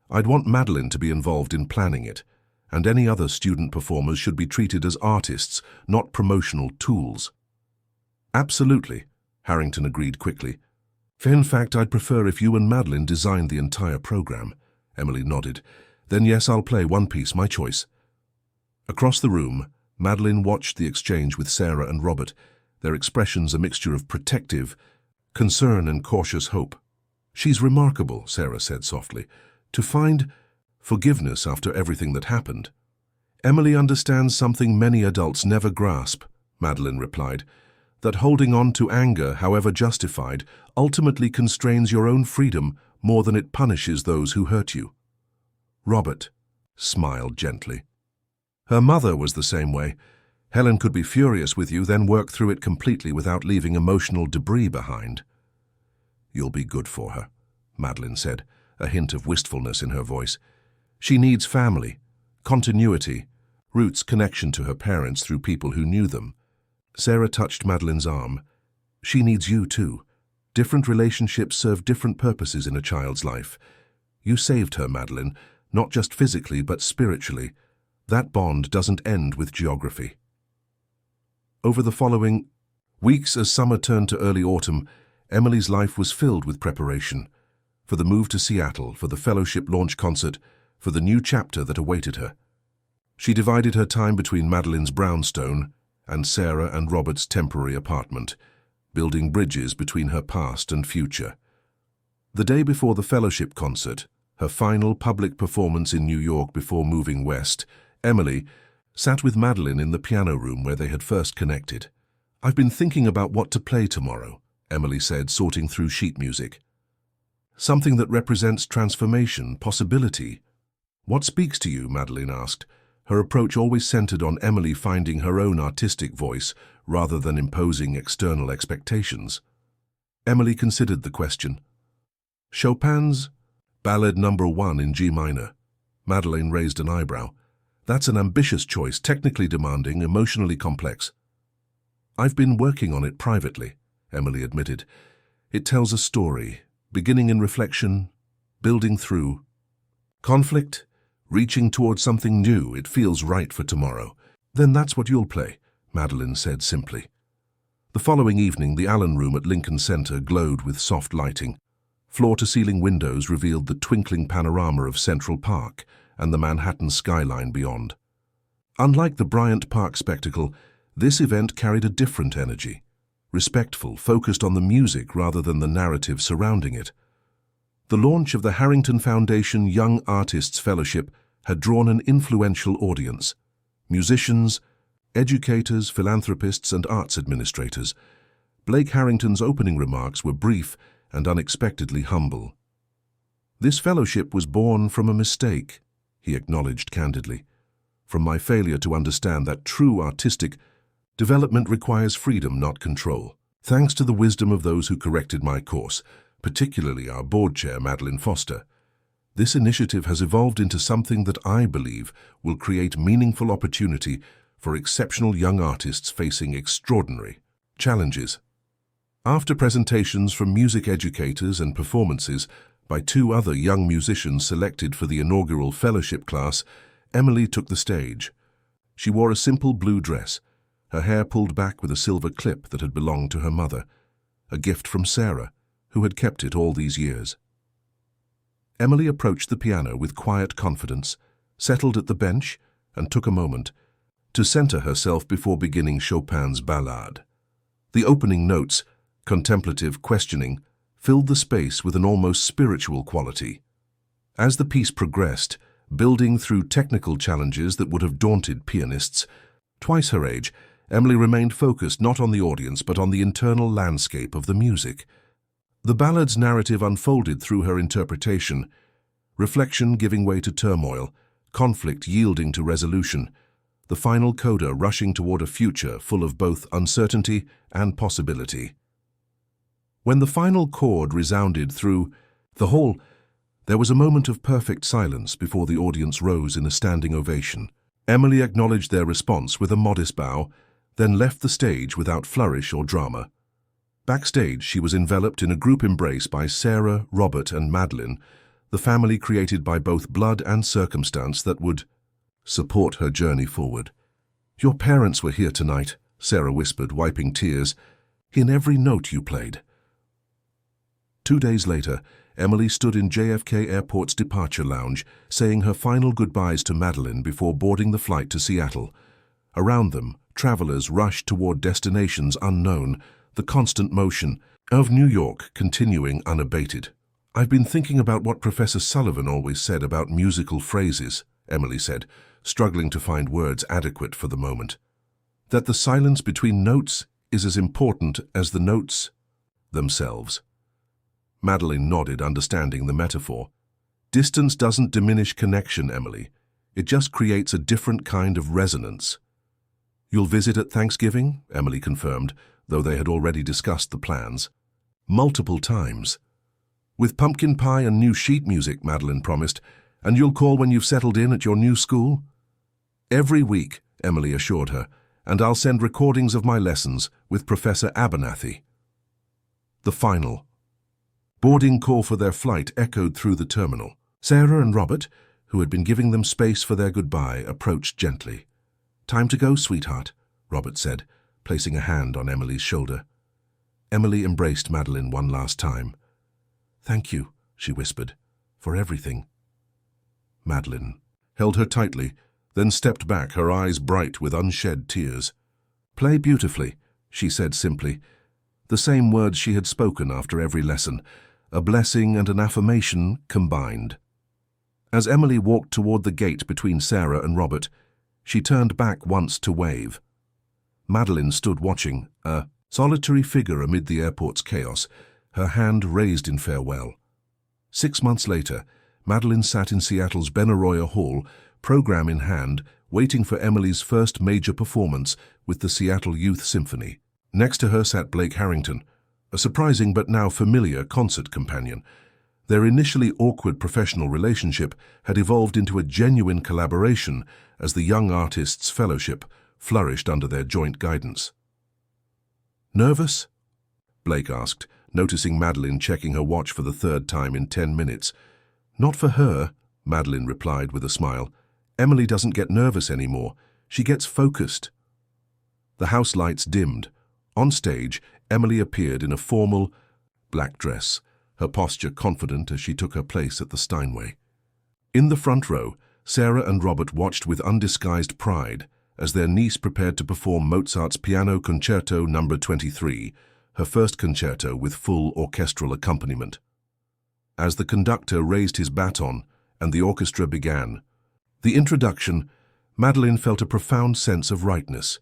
"I'd want Madeline to be involved in planning it, and any other student performers should be treated as artists, not promotional tools." "Absolutely," Harrington agreed quickly. "In fact, I'd prefer if you and Madeline designed the entire program." Emily nodded. "Then yes, I'll play one piece, my choice." Across the room, Madeline watched the exchange with Sarah and Robert, their expressions a mixture of protective concern and cautious hope. "She's remarkable," Sarah said softly, "to find forgiveness after everything that happened." "Emily understands something many adults never grasp," Madeline replied. that holding on to anger, however justified, ultimately constrains your own freedom more than it punishes those who hurt you. Robert smiled gently. Her mother was the same way. Helen could be furious with you, then work through it completely without leaving emotional debris behind. You'll be good for her, Madeline said, a hint of wistfulness in her voice. She needs family, continuity, roots, connection to her parents through people who knew them. Sarah touched Madeline's arm. She needs you too. Different relationships serve different purposes in a child's life. You saved her, Madeline, not just physically but spiritually. That bond doesn't end with geography. Over the following weeks, as summer turned to early autumn, Emily's life was filled with preparation. For the move to Seattle, for the fellowship launch concert, for the new chapter that awaited her. She divided her time between Madeline's brownstone and Sarah and Robert's temporary apartment, building bridges between her past and future. The day before the fellowship concert, her final public performance in New York before moving west, Emily sat with Madeline in the piano room where they had first connected. "I've been thinking about what to play tomorrow," Emily said, sorting through sheet music. "Something that represents transformation, possibility." "What speaks to you?" Madeline asked, her approach always centered on Emily finding her own artistic voice rather than imposing external expectations. Emily considered the question. "Chopin's Ballad No. 1 in G minor." Madeline raised an eyebrow. "That's an ambitious choice, technically demanding, emotionally complex." "I've been working on it privately," Emily admitted. "It tells a story, beginning in reflection, building through conflict, reaching towards something new. It feels right for tomorrow." "Then that's what you'll play," Madeline said simply. The following evening, the Allen Room at Lincoln Center glowed with soft lighting. Floor-to-ceiling windows revealed the twinkling panorama of Central Park and the Manhattan skyline beyond. Unlike the Bryant Park spectacle, this event carried a different energy, respectful, focused on the music rather than the narrative surrounding it. The launch of the Harrington Foundation Young Artists Fellowship had drawn an influential audience: musicians, educators, philanthropists, and arts administrators. Blake Harrington's opening remarks were brief and unexpectedly humble. "This fellowship was born from a mistake," he acknowledged candidly, "from my failure to understand that true artistic development requires freedom, not control. Thanks to the wisdom of those who corrected my course, particularly our board chair, Madeline Foster, this initiative has evolved into something that I believe will create meaningful opportunity for exceptional young artists facing extraordinary challenges." After presentations from music educators and performances by 2 other young musicians selected for the inaugural fellowship class, Emily took the stage. She wore a simple blue dress, her hair pulled back with a silver clip that had belonged to her mother, a gift from Sarah, who had kept it all these years. Emily approached the piano with quiet confidence, settled at the bench, and took a moment to center herself before beginning Chopin's Ballade. The opening notes, contemplative, questioning, filled the space with an almost spiritual quality. As the piece progressed, building through technical challenges that would have daunted pianists twice her age, Emily remained focused not on the audience but on the internal landscape of the music. The ballad's narrative unfolded through her interpretation, reflection giving way to turmoil, conflict yielding to resolution, the final coda rushing toward a future full of both uncertainty and possibility. When the final chord resounded through the hall, there was a moment of perfect silence before the audience rose in a standing ovation. Emily acknowledged their response with a modest bow, then left the stage without flourish or drama. Backstage, she was enveloped in a group embrace by Sarah, Robert, and Madeline, the family created by both blood and circumstance that would support her journey forward. "Your parents were here tonight," Sarah whispered, wiping tears, "in every note you played." 2 days later, Emily stood in JFK Airport's departure lounge, saying her final goodbyes to Madeline before boarding the flight to Seattle. Around them, travelers rushed toward destinations unknown, the constant motion of New York continuing unabated. "I've been thinking about what Professor Sullivan always said about musical phrases," Emily said, struggling to find words adequate for the moment. "That the silence between notes is as important as the notes themselves. Madeline nodded, understanding the metaphor. Distance doesn't diminish connection, Emily. It just creates a different kind of resonance. You'll visit at Thanksgiving? Emily confirmed, though they had already discussed the plans. Multiple times. With pumpkin pie and new sheet music, Madeline promised, and you'll call when you've settled in at your new school? Every week, Emily assured her, and I'll send recordings of my lessons with Professor Abernathy. The final. Boarding call for their flight echoed through the terminal. Sarah and Robert, who had been giving them space for their goodbye, approached gently. "Time to go, sweetheart," Robert said, placing a hand on Emily's shoulder. Emily embraced Madeline one last time. "Thank you," she whispered, "for everything." Madeline held her tightly, then stepped back, her eyes bright with unshed tears. "Play beautifully," she said simply, the same words she had spoken after every lesson, a blessing and an affirmation combined. As Emily walked toward the gate between Sarah and Robert, she turned back once to wave. Madeline stood watching, a solitary figure amid the airport's chaos, her hand raised in farewell. 6 months later, Madeline sat in Seattle's Benaroya Hall, program in hand, waiting for Emily's first major performance with the Seattle Youth Symphony. Next to her sat Blake Harrington, a surprising but now familiar concert companion. Their initially awkward professional relationship had evolved into a genuine collaboration as the Young Artists Fellowship flourished under their joint guidance. "Nervous?" Blake asked, noticing Madeline checking her watch for the third time in 10 minutes. "Not for her," Madeline replied with a smile. "Emily doesn't get nervous anymore. She gets focused." The house lights dimmed. On stage, Emily appeared in a formal black dress, her posture confident as she took her place at the Steinway. In the front row, Sarah and Robert watched with undisguised pride as their niece prepared to perform Mozart's Piano Concerto No. 23, her first concerto with full orchestral accompaniment. As the conductor raised his baton and the orchestra began the introduction, Madeline felt a profound sense of rightness.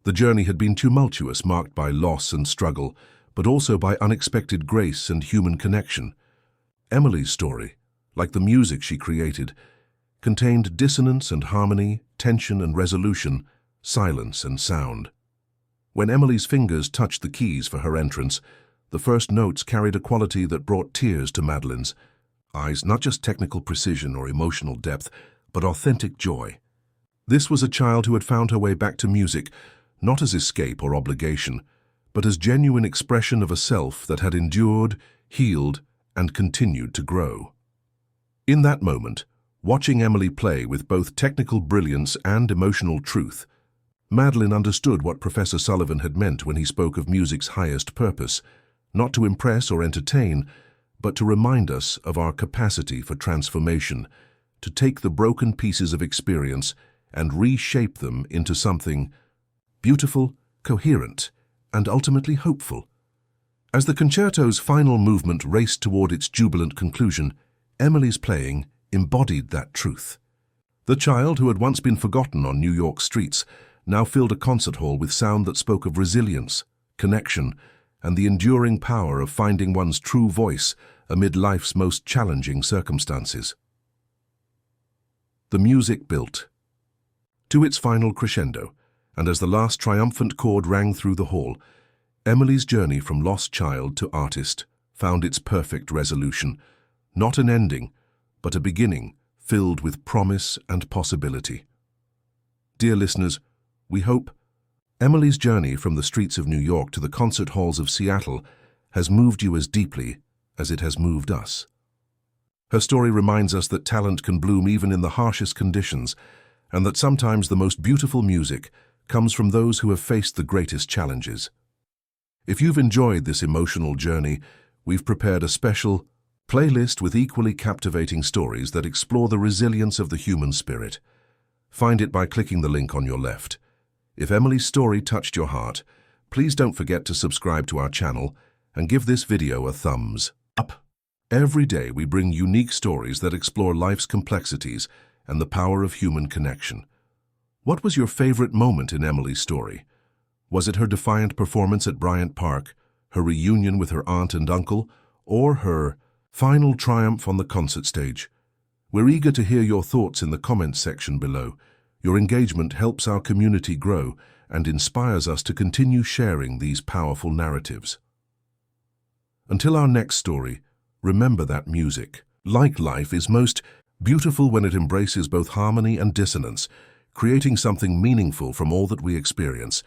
The journey had been tumultuous, marked by loss and struggle, but also by unexpected grace and human connection. Emily's story, like the music she created, contained dissonance and harmony, tension and resolution, silence and sound. When Emily's fingers touched the keys for her entrance, the first notes carried a quality that brought tears to Madeline's eyes, not just technical precision or emotional depth, but authentic joy. This was a child who had found her way back to music, not as escape or obligation, but as genuine expression of a self that had endured, healed, and continued to grow. In that moment, watching Emily play with both technical brilliance and emotional truth, Madeline understood what Professor Sullivan had meant when he spoke of music's highest purpose, not to impress or entertain, but to remind us of our capacity for transformation, to take the broken pieces of experience and reshape them into something beautiful, coherent, and ultimately hopeful. As the concerto's final movement raced toward its jubilant conclusion, Emily's playing embodied that truth. The child who had once been forgotten on New York streets now filled a concert hall with sound that spoke of resilience, connection, and the enduring power of finding one's true voice amid life's most challenging circumstances. The music built to its final crescendo, and as the last triumphant chord rang through the hall, Emily's journey from lost child to artist found its perfect resolution, not an ending, but a beginning filled with promise and possibility. Dear listeners, we hope Emily's journey from the streets of New York to the concert halls of Seattle has moved you as deeply as it has moved us. Her story reminds us that talent can bloom even in the harshest conditions, and that sometimes the most beautiful music comes from those who have faced the greatest challenges. If you've enjoyed this emotional journey, we've prepared a special playlist with equally captivating stories that explore the resilience of the human spirit. Find it by clicking the link on your left. If Emily's story touched your heart, please don't forget to subscribe to our channel and give this video a thumbs up. Every day we bring unique stories that explore life's complexities and the power of human connection. What was your favorite moment in Emily's story? Was it her defiant performance at Bryant Park, her reunion with her aunt and uncle, or her final triumph on the concert stage? We're eager to hear your thoughts in the comments section below. Your engagement helps our community grow and inspires us to continue sharing these powerful narratives. Until our next story, remember that music, like life, is most beautiful when it embraces both harmony and dissonance, creating something meaningful from all that we experience.